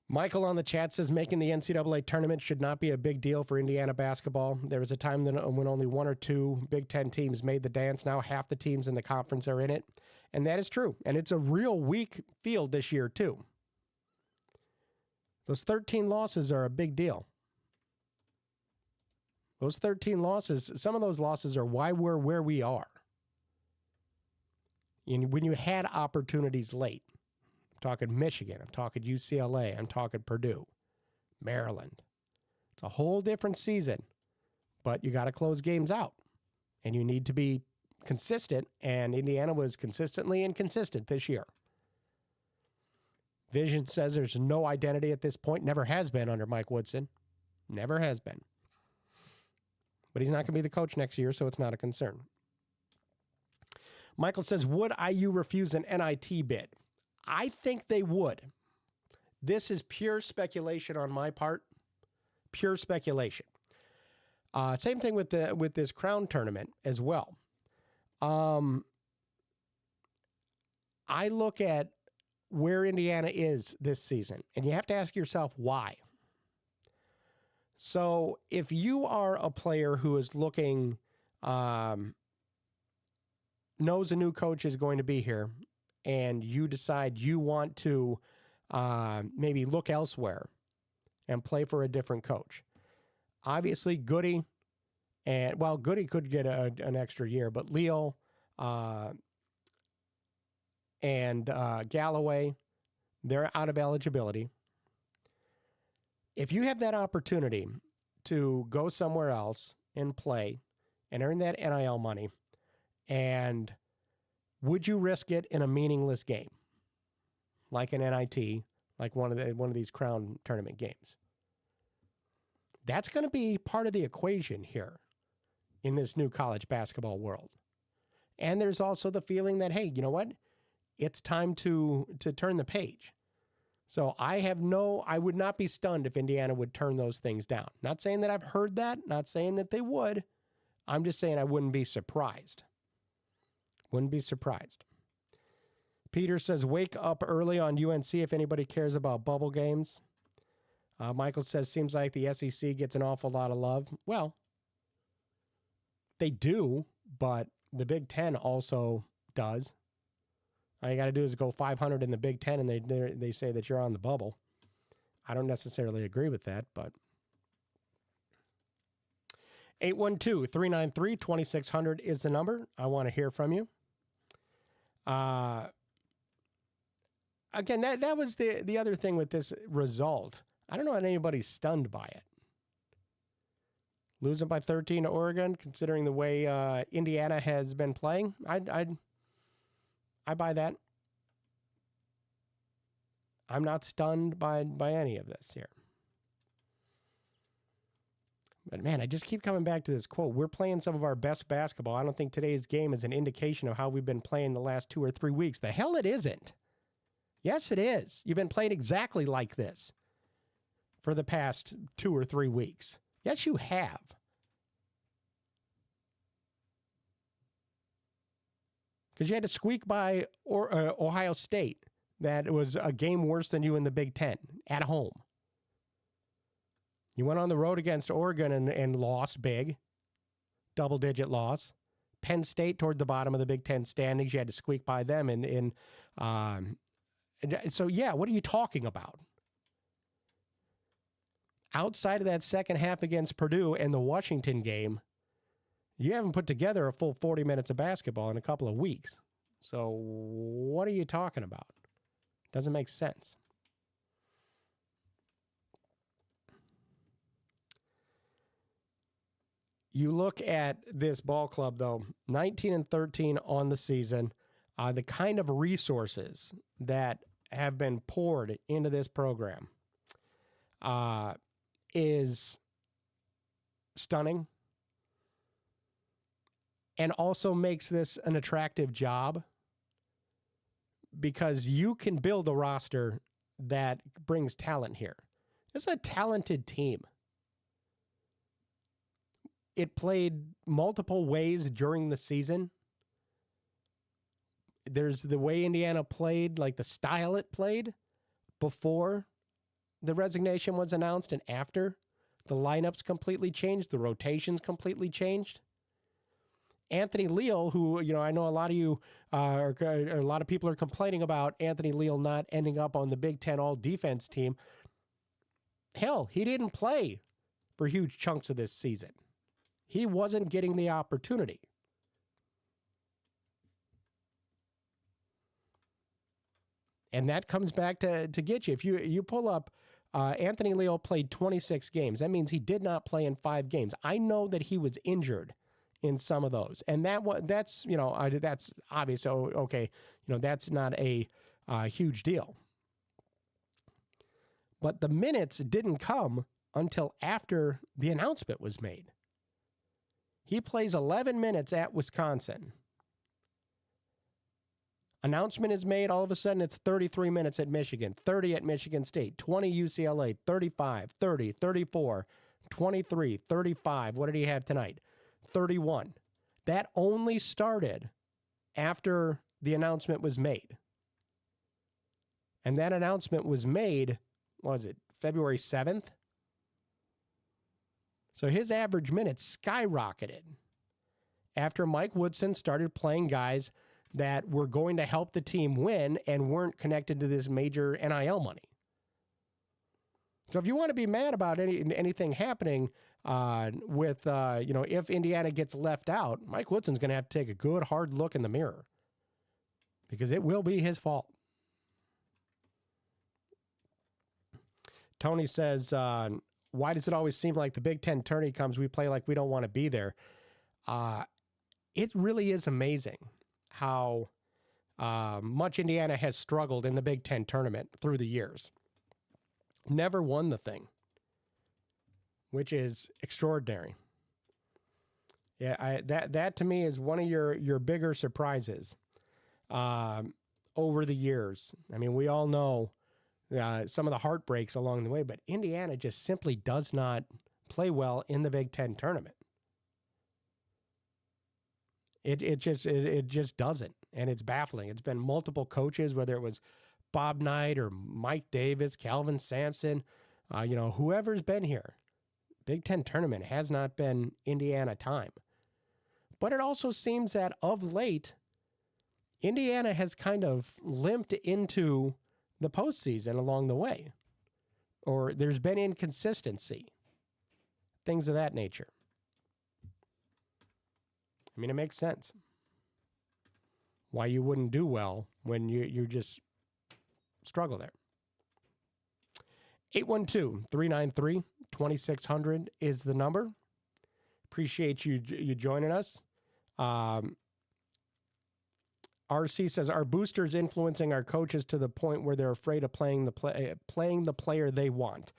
Michael on the chat says making the NCAA tournament should not be a big deal for Indiana basketball. There was a time when only 1 or 2 Big Ten teams made the dance. Now half the teams in the conference are in it. And that is true. And it's a real weak field this year, too. Those 13 losses are a big deal. Those 13 losses, some of those losses are why we're where we are. And when you had opportunities late, I'm talking Michigan, I'm talking UCLA, I'm talking Purdue, Maryland. It's a whole different season, but you got to close games out, and you need to be consistent, and Indiana was consistently inconsistent this year. Vision says there's no identity at this point, never has been under Mike Woodson, never has been. But he's not going to be the coach next year, so it's not a concern. Michael says, would IU refuse an NIT bid? I think they would. This is pure speculation on my part. Pure speculation. Same thing with this Crown tournament as well. I look at where Indiana is this season, and you have to ask yourself why. So if you are a player who is looking, knows a new coach is going to be here, and you decide you want to maybe look elsewhere and play for a different coach. Obviously, Goody, Goody could get an extra year, but Leal and Galloway, they're out of eligibility. If you have that opportunity to go somewhere else and play and earn that NIL money, and would you risk it in a meaningless game, like an NIT, like one of these Crown tournament games? That's going to be part of the equation here in this new college basketball world. And there's also the feeling that, hey, you know what? It's time to turn the page. So I would not be stunned if Indiana would turn those things down. Not saying that I've heard that, not saying that they would. I'm just saying I wouldn't be surprised. Wouldn't be surprised. Peter says, wake up early on UNC if anybody cares about bubble games. Michael says, seems like the SEC gets an awful lot of love. Well, they do, but the Big Ten also does. All you got to do is go 500 in the Big Ten, and they say that you're on the bubble. I don't necessarily agree with that, but 812-393-2600 is the number. I want to hear from you. Again, that was the other thing with this result. I don't know if anybody's stunned by it. Losing by 13 to Oregon, considering the way Indiana has been playing, I buy that. I'm not stunned by any of this here. But man, I just keep coming back to this quote. We're playing some of our best basketball. I don't think today's game is an indication of how we've been playing the last 2 or 3 weeks. The hell it isn't. Yes, it is. You've been playing exactly like this for the past 2 or 3 weeks. Yes, you have. Because you had to squeak by Ohio State. That was a game worse than you in the Big Ten at home. You went on the road against Oregon and lost big, double-digit loss. Penn State toward the bottom of the Big Ten standings. You had to squeak by them. So, yeah, what are you talking about? Outside of that second half against Purdue and the Washington game, you haven't put together a full 40 minutes of basketball in a couple of weeks. So what are you talking about? Doesn't make sense. You look at this ball club, though, 19-13 on the season. The kind of resources that have been poured into this program is stunning, and also makes this an attractive job because you can build a roster that brings talent here. It's a talented team. It played multiple ways during the season. There's the way Indiana played, like the style it played before the resignation was announced and after. The lineups completely changed. The rotations completely changed. Anthony Leal, who, I know a lot of you, or a lot of people are complaining about Anthony Leal not ending up on the Big Ten all-defense team. Hell, he didn't play for huge chunks of this season. He wasn't getting the opportunity. And that comes back to get you. If you pull up, Anthony Leal played 26 games. That means he did not play in 5 games. I know that he was injured in some of those. And that's obvious. So, okay, that's not a huge deal. But the minutes didn't come until after the announcement was made. He plays 11 minutes at Wisconsin. Announcement is made, all of a sudden it's 33 minutes at Michigan, 30 at Michigan State, 20 UCLA, 35, 30, 34, 23, 35. What did he have tonight? 31. That only started after the announcement was made. And that announcement was made, February 7th? So his average minutes skyrocketed after Mike Woodson started playing guys that were going to help the team win and weren't connected to this major NIL money. So if you want to be mad about anything happening if Indiana gets left out, Mike Woodson's going to have to take a good, hard look in the mirror because it will be his fault. Tony says, why does it always seem like the Big Ten tourney comes, we play like we don't want to be there? It really is amazing how much Indiana has struggled in the Big Ten tournament through the years. Never won the thing, which is extraordinary. Yeah, that to me is one of your bigger surprises over the years. I mean, we all know some of the heartbreaks along the way, but Indiana just simply does not play well in the Big Ten tournament. It just doesn't, and it's baffling. It's been multiple coaches, whether it was Bob Knight or Mike Davis, Calvin Sampson, whoever's been here. Big Ten tournament has not been Indiana time. But it also seems that of late, Indiana has kind of limped into the postseason along the way. Or there's been inconsistency. Things of that nature. I mean, it makes sense why you wouldn't do well when you just struggle there. 812-393-2600 is the number. Appreciate you joining us. RC says, are boosters influencing our coaches to the point where they're afraid of playing the player they want?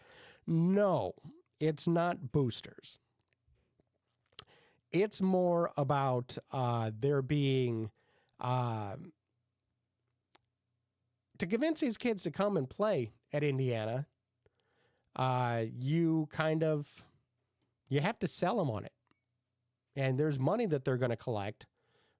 No, it's not boosters. It's more about there being to convince these kids to come and play at Indiana. You have to sell them on it, and there's money that they're going to collect.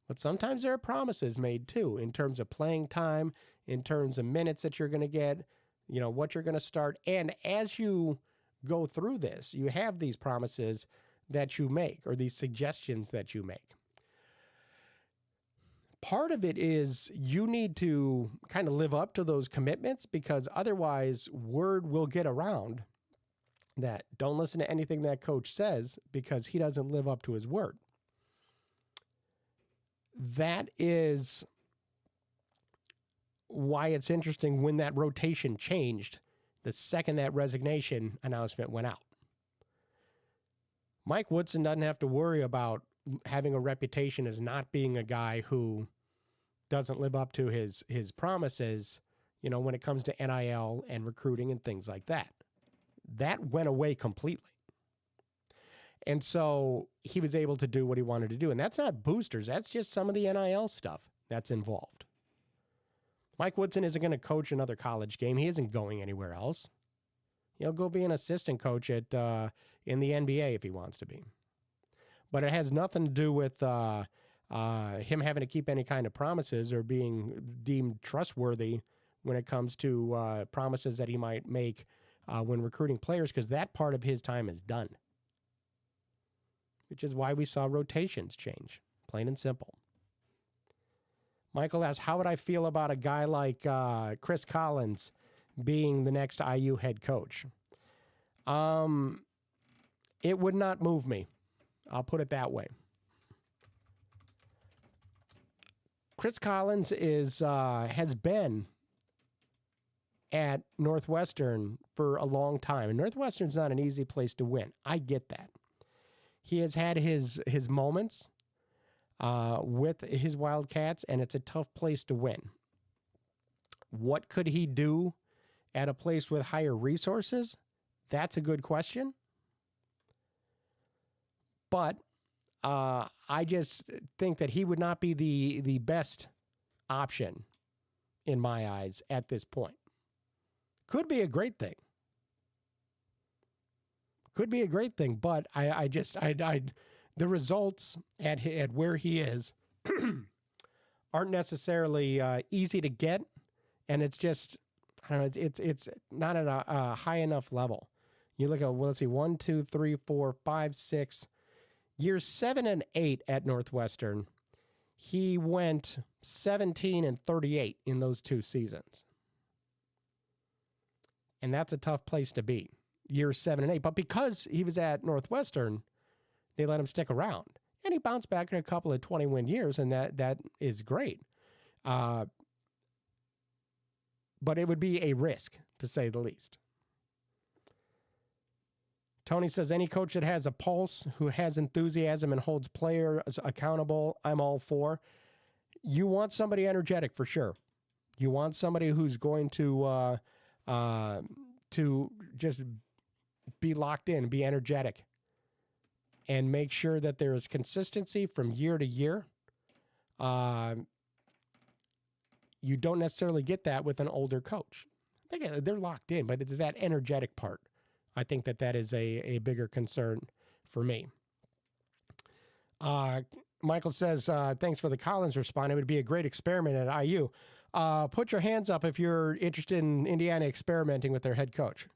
But sometimes there are promises made too, in terms of playing time, in terms of minutes that you're going to get, what you're going to start. And as you go through this, you have these promises that you make or these suggestions that you make. Part of it is you need to kind of live up to those commitments, because otherwise word will get around that don't listen to anything that coach says because he doesn't live up to his word. That is why it's interesting when that rotation changed the second that resignation announcement went out. Mike Woodson doesn't have to worry about having a reputation as not being a guy who doesn't live up to his promises, when it comes to NIL and recruiting and things like that. That went away completely. And so he was able to do what he wanted to do. And that's not boosters. That's just some of the NIL stuff that's involved. Mike Woodson isn't going to coach another college game. He isn't going anywhere else. He'll go be an assistant coach at in the NBA if he wants to be. But it has nothing to do with him having to keep any kind of promises or being deemed trustworthy when it comes to promises that he might make when recruiting players, because that part of his time is done. Which is why we saw rotations change, plain and simple. Michael asks, how would I feel about a guy like Chris Collins being the next IU head coach? It would not move me. I'll put it that way. Chris Collins has been at Northwestern for a long time. And Northwestern's not an easy place to win. I get that. He has had his moments with his Wildcats, and it's a tough place to win. What could he do at a place with higher resources? That's a good question. But I just think that he would not be the best option in my eyes at this point. Could be a great thing. Could be a great thing, but the results at where he is aren't necessarily easy to get, and it's just, I don't know, it's not at a high enough level. You look at, let's see, 1, 2, 3, 4, 5, 6, years 7 and 8 at Northwestern. He went 17 and 38 in those 2 seasons. And that's a tough place to be, years 7 and 8. But because he was at Northwestern, they let him stick around. And he bounced back in a couple of 20-win years, and that is great. But it would be a risk, to say the least. Tony says, any coach that has a pulse, who has enthusiasm and holds players accountable, I'm all for. You want somebody energetic for sure. You want somebody who's going to just be locked in, be energetic, and make sure that there is consistency from year to year. You don't necessarily get that with an older coach. I think they're locked in, but it's that energetic part. I think that is a bigger concern for me. Michael says, thanks for the Collins response. It would be a great experiment at IU. Put your hands up if you're interested in Indiana experimenting with their head coach.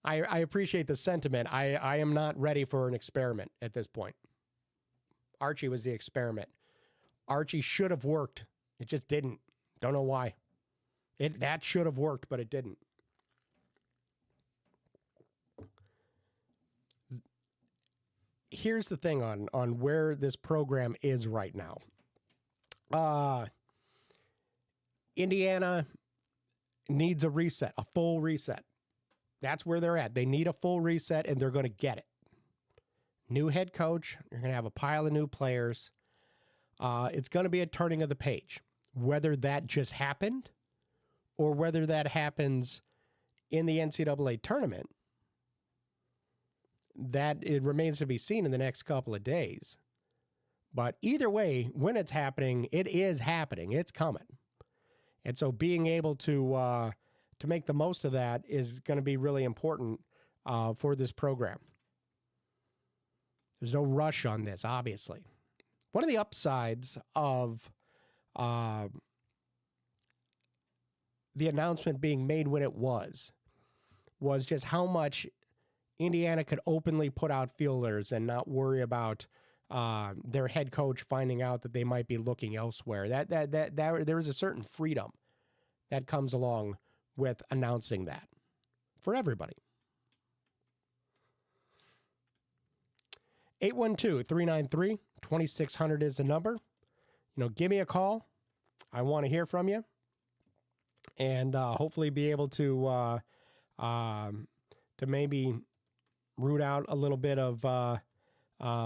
I appreciate the sentiment. I am not ready for an experiment at this point. Archie was the experiment. Archie should have worked. It just didn't. Don't know why. That should have worked, but it didn't. Here's the thing on where this program is right now. Indiana needs a reset, a full reset. That's where they're at. They need a full reset, and they're going to get it. New head coach. You're going to have a pile of new players. It's going to be a turning of the page. Whether that just happened or whether that happens in the NCAA tournament, that it remains to be seen in the next couple of days. But either way, when it's happening, it is happening. It's coming. And so being able to make the most of that is going to be really important for this program. There's no rush on this, obviously. One of the upsides of the announcement being made when it was was just how much Indiana could openly put out fielders and not worry about their head coach finding out that they might be looking elsewhere. That there is a certain freedom that comes along with announcing that for everybody. 812-393-2600 is the number. Give me a call. I want to hear from you, and hopefully be able to maybe root out a little bit of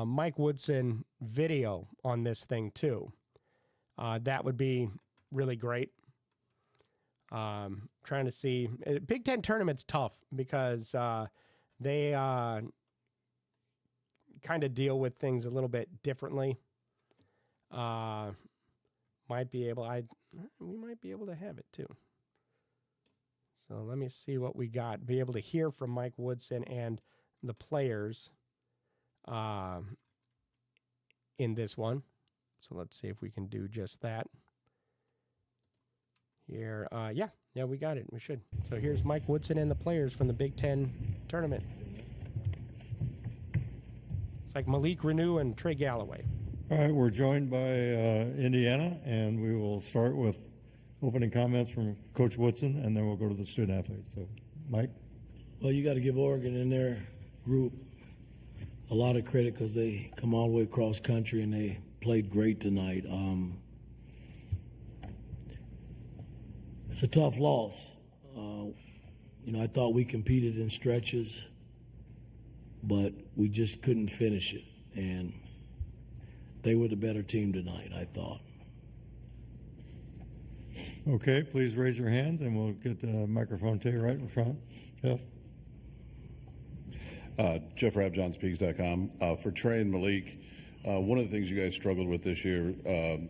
Mike Woodson video on this thing too. That would be really great. Trying to see Big Ten tournament's tough because they kind of deal with things a little bit differently. We might be able to have it too. So let me see what we got. Be able to hear from Mike Woodson and the players in this one. So let's see if we can do just that. Here, yeah, we got it. We should. So here's Mike Woodson and the players from the Big Ten tournament. It's like Malik Renew and Trey Galloway. All right, we're joined by Indiana, and we will start with opening comments from Coach Woodson, and then we'll go to the student athletes. So, Mike? Well, you got to give Oregon and their group a lot of credit because they come all the way across country and they played great tonight. It's a tough loss. I thought we competed in stretches, but we just couldn't finish it. And they were the better team tonight, I thought. Okay, please raise your hands, and we'll get the microphone to you right in front. Jeff? Jeff Rabjohns, Peegs.com. For Trey and Malik, one of the things you guys struggled with this year,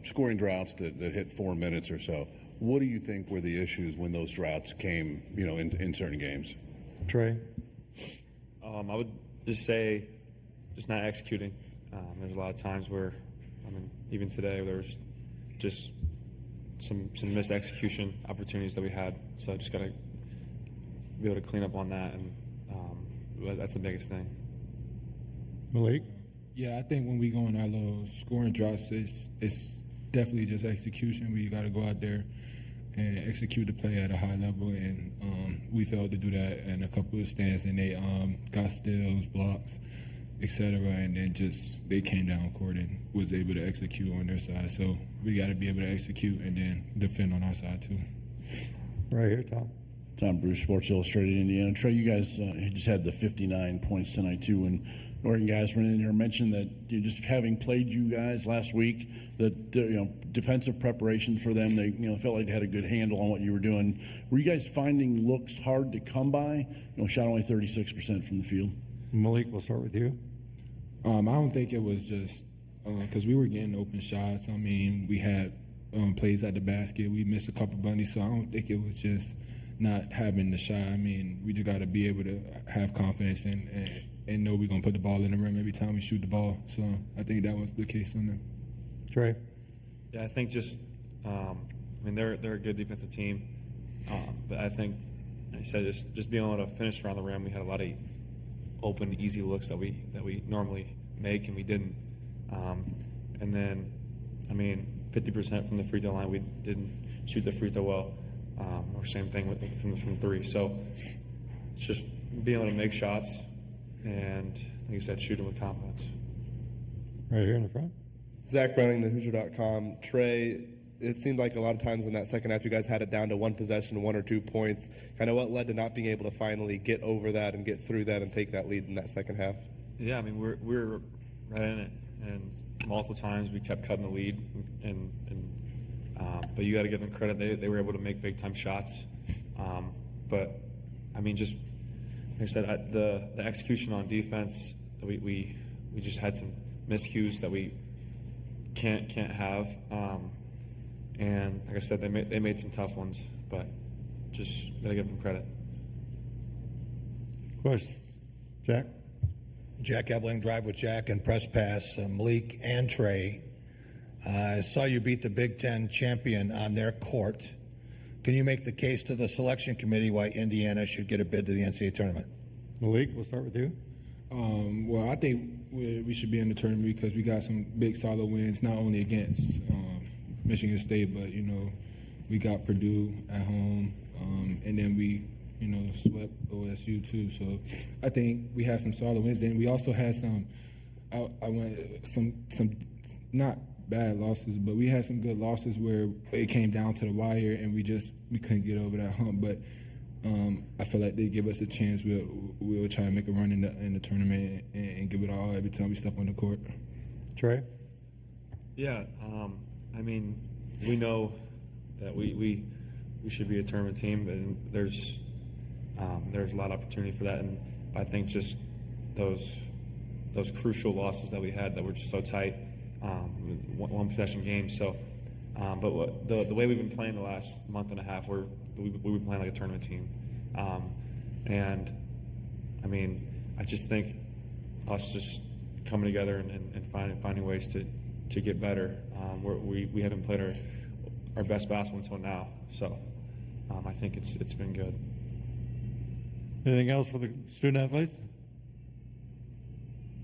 scoring droughts that hit 4 minutes or so. What do you think were the issues when those droughts came, in certain games? Trey? I would just say just not executing. There's a lot of times where, even today, there was just some missed execution opportunities that we had. So I just got to be able to clean up on that, and that's the biggest thing. Malik? Yeah, I think when we go on our little scoring droughts, it's definitely just execution. We got to go out there and execute the play at a high level, and we failed to do that in a couple of stands, and they got steals, blocks, etc., and then just they came down court and was able to execute on their side. So we got to be able to execute and then defend on our side too. Right here, Tom. Tom Bruce, Sports Illustrated, Indiana. Trey, you guys just had the 59 points tonight too, and Oregon guys were in there mentioned that just having played you guys last week, that defensive preparation for them, they felt like they had a good handle on what you were doing. Were you guys finding looks hard to come by? Shot only 36% from the field. Malik, we'll start with you. I don't think it was just because we were getting open shots. We had plays at the basket. We missed a couple bunnies, so I don't think it was just not having the shot. We just got to be able to have confidence and know we're going to put the ball in the rim every time we shoot the ball. So I think that was the case on them. Trey? Yeah, I think just, they're a good defensive team. But I think, like I said, just being able to finish around the rim, we had a lot of open, easy looks that we normally make, and we didn't. And then, 50% from the free throw line, we didn't shoot the free throw well. Or same thing from three. So it's just being able to make shots and, like you said, shooting with confidence. Right here in the front. Zach Browning, the Hoosier.com. Trey, it seemed like a lot of times in that second half you guys had it down to one possession, 1 or 2 points. Kind of what led to not being able to finally get over that and get through that and take that lead in that second half? Yeah, we're right in it, and multiple times we kept cutting the lead, but you got to give them credit. They were able to make big time shots, but just like I said, the execution on defense, we just had some miscues that we can't have, and like I said, they made some tough ones, but just got to give them credit. Questions? Jack? Jack Ebling, Drive with Jack, and Press Pass, Malik and Trey. I saw you beat the Big Ten champion on their court. can you make the case to the selection committee why Indiana should get a bid to the NCAA tournament? Malik, we'll start with you. Well, I think we should be in the tournament because we got some big solid wins, not only against Michigan State, but we got Purdue at home, and then we swept OSU too. So I think we had some solid wins. And we also had some not bad losses, but we had some good losses where it came down to the wire and we couldn't get over that hump. But I feel like they give us a chance. We'll try to make a run in the tournament and give it all every time we step on the court. Trey? Yeah, I mean, we know that we should be a tournament team, and there's a lot of opportunity for that. And I think just those crucial losses that we had that were just so tight, one possession games. So, but the way we've been playing the last month and a half, we've been playing like a tournament team. And I mean, I just think us just coming together and finding ways to get better. We haven't played our best basketball until now, so I think it's been good. Anything else for the student athletes?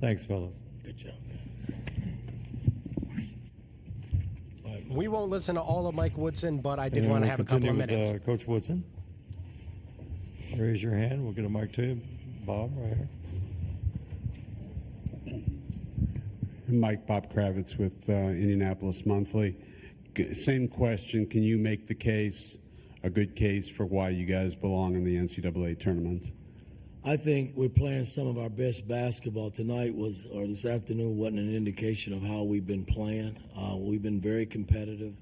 Thanks, fellas. Good job. We won't listen to all of Mike Woodson, but I did want to have a couple of minutes. With, Coach Woodson. Raise your hand. We'll get a mic to you. Bob, right here. Mike Bob Kravitz with Indianapolis Monthly. Same question. Can you make the case, a good case, for why you guys belong in the NCAA tournament? I think we're playing some of our best basketball. Tonight or this afternoon wasn't an indication of how we've been playing. We've been very competitive.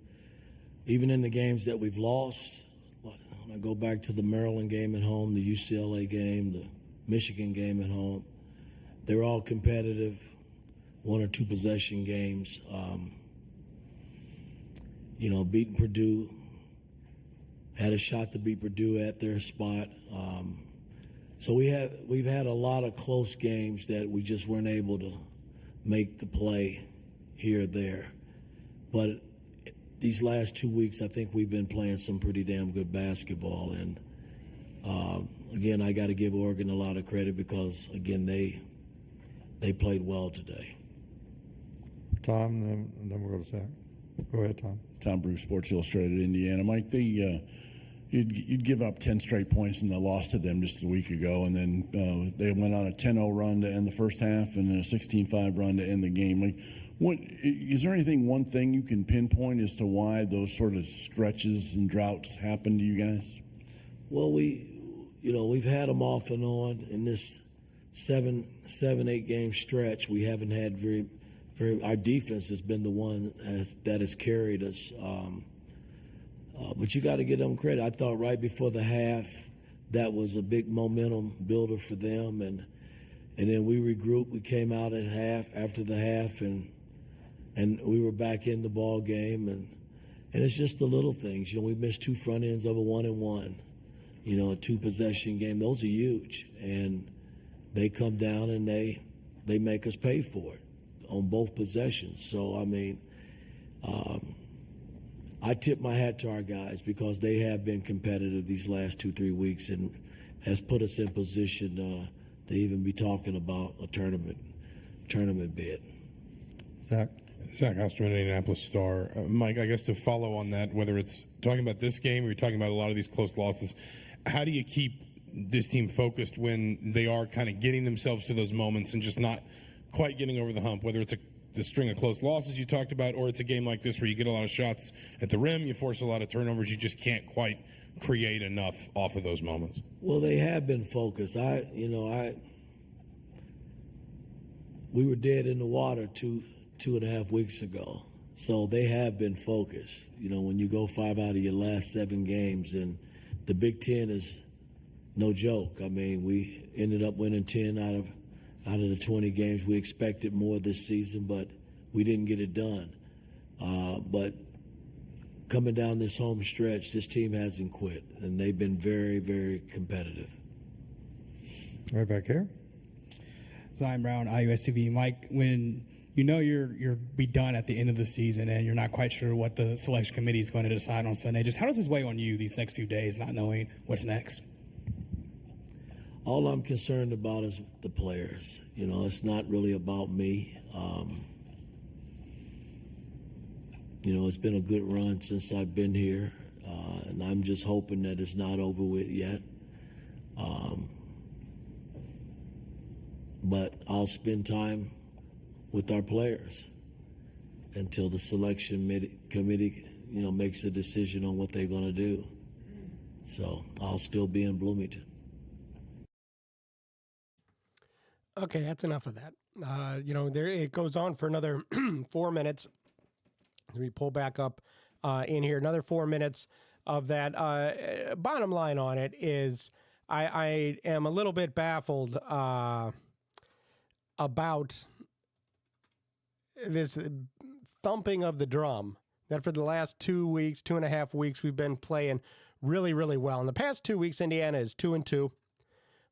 Even in the games that we've lost, when I go back to the Maryland game at home, the UCLA game, the Michigan game at home, they're all competitive, one or two possession games. Beating Purdue, had a shot to beat Purdue at their spot. So we've had a lot of close games that we just weren't able to make the play here or there. But these last 2 weeks, I think we've been playing some pretty damn good basketball. And again, I got to give Oregon a lot of credit because, again, they played well today. Tom, and then we'll go to Zach. Go ahead, Tom. Tom Bruce, Sports Illustrated, Indiana. Mike, you'd give up 10 straight points in the loss to them just a week ago, and then they went on a 10-0 run to end the first half and then a 16-5 run to end the game. Like, is there one thing you can pinpoint as to why those sort of stretches and droughts happen to you guys? Well, we've had them off and on in this 8 game stretch. We haven't had our defense has been the one that has carried us. But you got to give them credit. I thought right before the half that was a big momentum builder for them, and then we regrouped. We came out after the half, and we were back in the ball game, and it's just the little things. We missed 2 front ends of a 1-and-1. A 2 possession game. Those are huge, and they come down and they make us pay for it on both possessions. So I mean. I tip my hat to our guys because they have been competitive these last 2-3 weeks and has put us in position to even be talking about a tournament bid. Zach Osterman, Indianapolis Star. Mike, I guess to follow on that, whether it's talking about this game or you're talking about a lot of these close losses, how do you keep this team focused when they are kind of getting themselves to those moments and just not quite getting over the hump, whether it's the string of close losses you talked about, or it's a game like this where you get a lot of shots at the rim, you force a lot of turnovers, you just can't quite create enough off of those moments? Well, they have been focused. We were dead in the water two and a half weeks ago, so they have been focused. When you go 5 out of your last 7 games, and the Big Ten is no joke. I mean, we ended up winning 10 out of the 20 games. We expected more this season, but we didn't get it done. But coming down this home stretch, this team hasn't quit, and they've been very, very competitive. Right back here. Zion Brown, IUSTV. Mike, when you know you're be done at the end of the season, and you're not quite sure what the selection committee is going to decide on Sunday. Just how does this weigh on you these next few days, not knowing what's next? All I'm concerned about is the players. You know, it's not really about me. You know, it's been a good run since I've been here, and I'm just hoping that it's not over with yet. But I'll spend time with our players until the selection committee, you know, makes a decision on what they're going to do. So I'll still be in Bloomington. Okay, that's enough of that. You know, there it goes on for another 4 minutes. We pull back up in here. Another 4 minutes of that. Bottom line on it is I am a little bit baffled about this thumping of the drum that for the last 2 weeks, 2.5 weeks, we've been playing really, really well. In the past 2 weeks, Indiana is 2-2.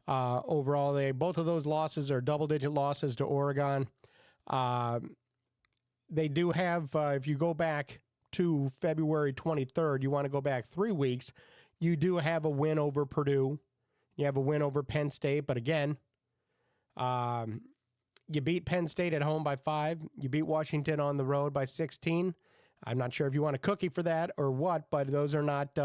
Overall, both of those losses are double-digit losses to Oregon. They do have, if you go back to February 23rd, you want to go back 3 weeks, you do have a win over Purdue. You have a win over Penn State, but again, you beat Penn State at home by 5. You beat Washington on the road by 16. I'm not sure if you want a cookie for that or what, but those are not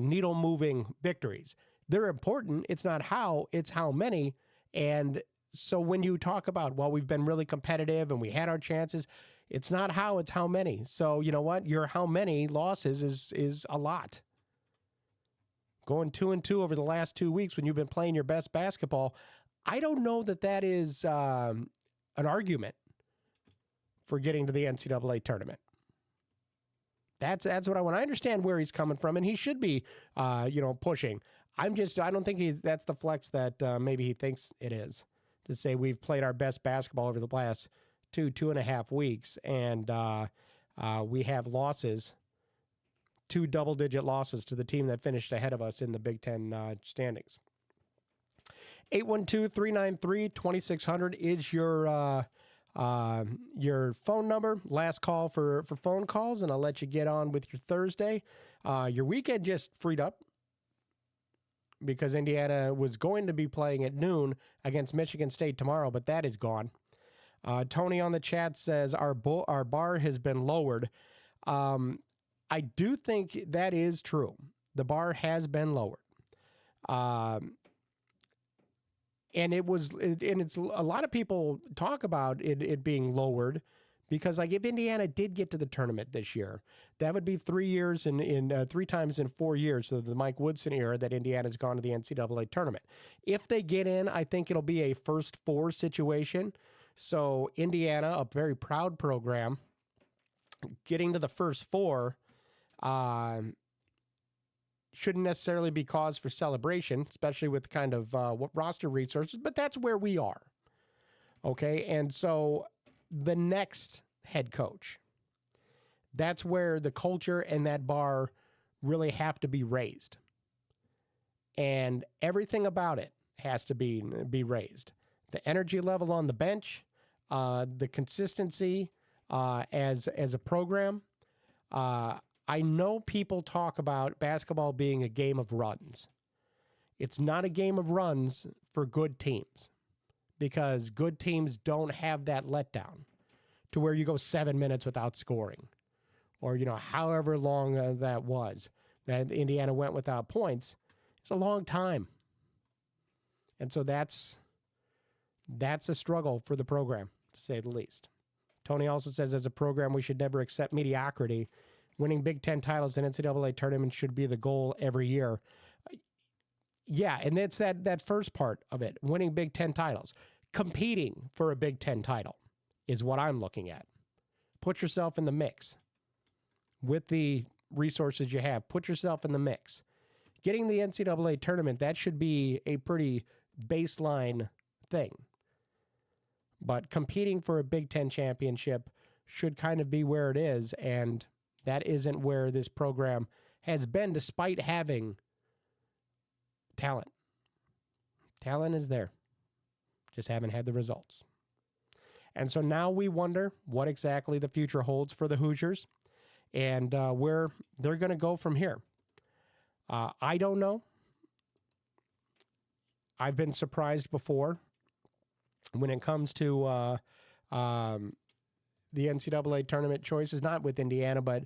needle-moving victories. They're important. It's not how, it's how many. And so when you talk about, well, we've been really competitive and we had our chances, it's not how, it's how many. So you know what? Your how many losses is a lot. Going 2-2 over the last 2 weeks when you've been playing your best basketball, I don't know that is an argument for getting to the NCAA tournament. That's what I want. I understand where he's coming from, and he should be, pushing. I don't think that's the flex that maybe he thinks it is, to say we've played our best basketball over the last 2.5 weeks, and we have losses, 2 double-digit losses to the team that finished ahead of us in the Big Ten standings. 812-393-2600 is your phone number. Last call for phone calls, and I'll let you get on with your Thursday. Your weekend just freed up because Indiana was going to be playing at noon against Michigan State tomorrow, but that is gone. Tony on the chat says our bar has been lowered. I do think that is true. The bar has been lowered. And it's a lot of people talk about it being lowered because, like, if Indiana did get to the tournament this year, that would be 3 years in 3 times in 4 years, so the Mike Woodson era that Indiana's gone to the NCAA tournament. If they get in, I think it'll be a first 4 situation. So Indiana, a very proud program, getting to the first 4 shouldn't necessarily be cause for celebration, especially with kind of roster resources, but that's where we are. Okay, and so the next head coach, that's where the culture and that bar really have to be raised. And everything about it has to be raised. The energy level on the bench, the consistency as a program. I know people talk about basketball being a game of runs. It's not a game of runs for good teams because good teams don't have that letdown to where you go 7 minutes without scoring or, however long that was that Indiana went without points. It's a long time. And so that's a struggle for the program, to say the least. Tony also says, as a program, we should never accept mediocrity. Winning Big Ten titles in NCAA tournament should be the goal every year. Yeah, and it's that first part of it, winning Big Ten titles. Competing for a Big Ten title is what I'm looking at. Put yourself in the mix. With the resources you have, put yourself in the mix. Getting the NCAA tournament, that should be a pretty baseline thing. But competing for a Big Ten championship should kind of be where it is, and that isn't where this program has been, despite having talent. Talent is there. Just haven't had the results. And so now we wonder what exactly the future holds for the Hoosiers and where they're going to go from here. I don't know. I've been surprised before when it comes to the NCAA tournament choices, not with Indiana, but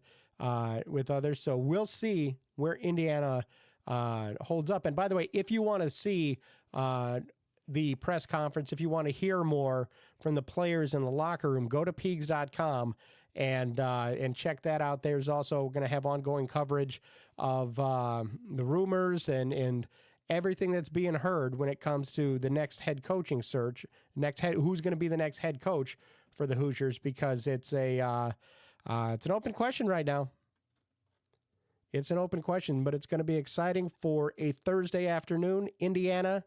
with others. So we'll see where Indiana holds up. And by the way, if you want to see the press conference, if you want to hear more from the players in the locker room, go to Peegs.com and check that out. There's also going to have ongoing coverage of the rumors and everything that's being heard when it comes to the next head coaching search, who's going to be the next head coach for the Hoosiers, because it's an open question right now. It's an open question, but it's going to be exciting for a Thursday afternoon. Indiana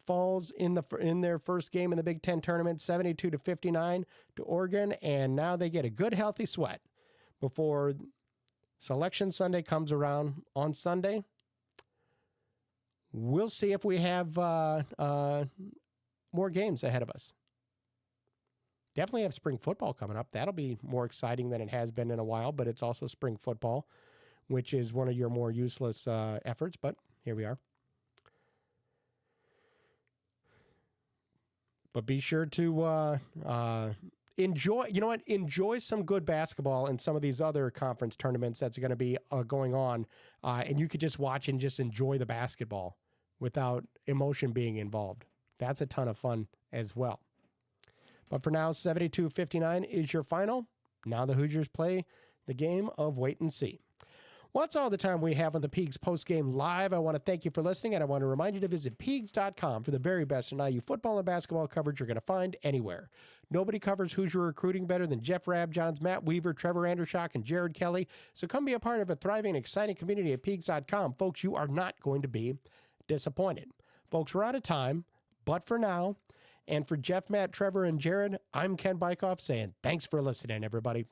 falls in their first game in the Big Ten tournament, 72-59 to Oregon, and now they get a good healthy sweat before Selection Sunday comes around on Sunday. We'll see if we have more games ahead of us. Definitely have spring football coming up. That'll be more exciting than it has been in a while, but it's also spring football, which is one of your more useless efforts, but here we are. But be sure to enjoy, enjoy some good basketball in some of these other conference tournaments that's going to be going on, and you could just watch and just enjoy the basketball without emotion being involved. That's a ton of fun as well. But for now, 72-59 is your final. Now the Hoosiers play the game of wait and see. Well, that's all the time we have on the Peegs Postgame Live. I want to thank you for listening, and I want to remind you to visit Peegs.com for the very best in IU football and basketball coverage you're going to find anywhere. Nobody covers Hoosier recruiting better than Jeff Rabjohns, Matt Weaver, Trevor Andershock, and Jared Kelly. So come be a part of a thriving and exciting community at Peegs.com. Folks, you are not going to be disappointed. Folks, we're out of time, but for now, and for Jeff, Matt, Trevor, and Jared, I'm Ken Bykoff saying thanks for listening, everybody.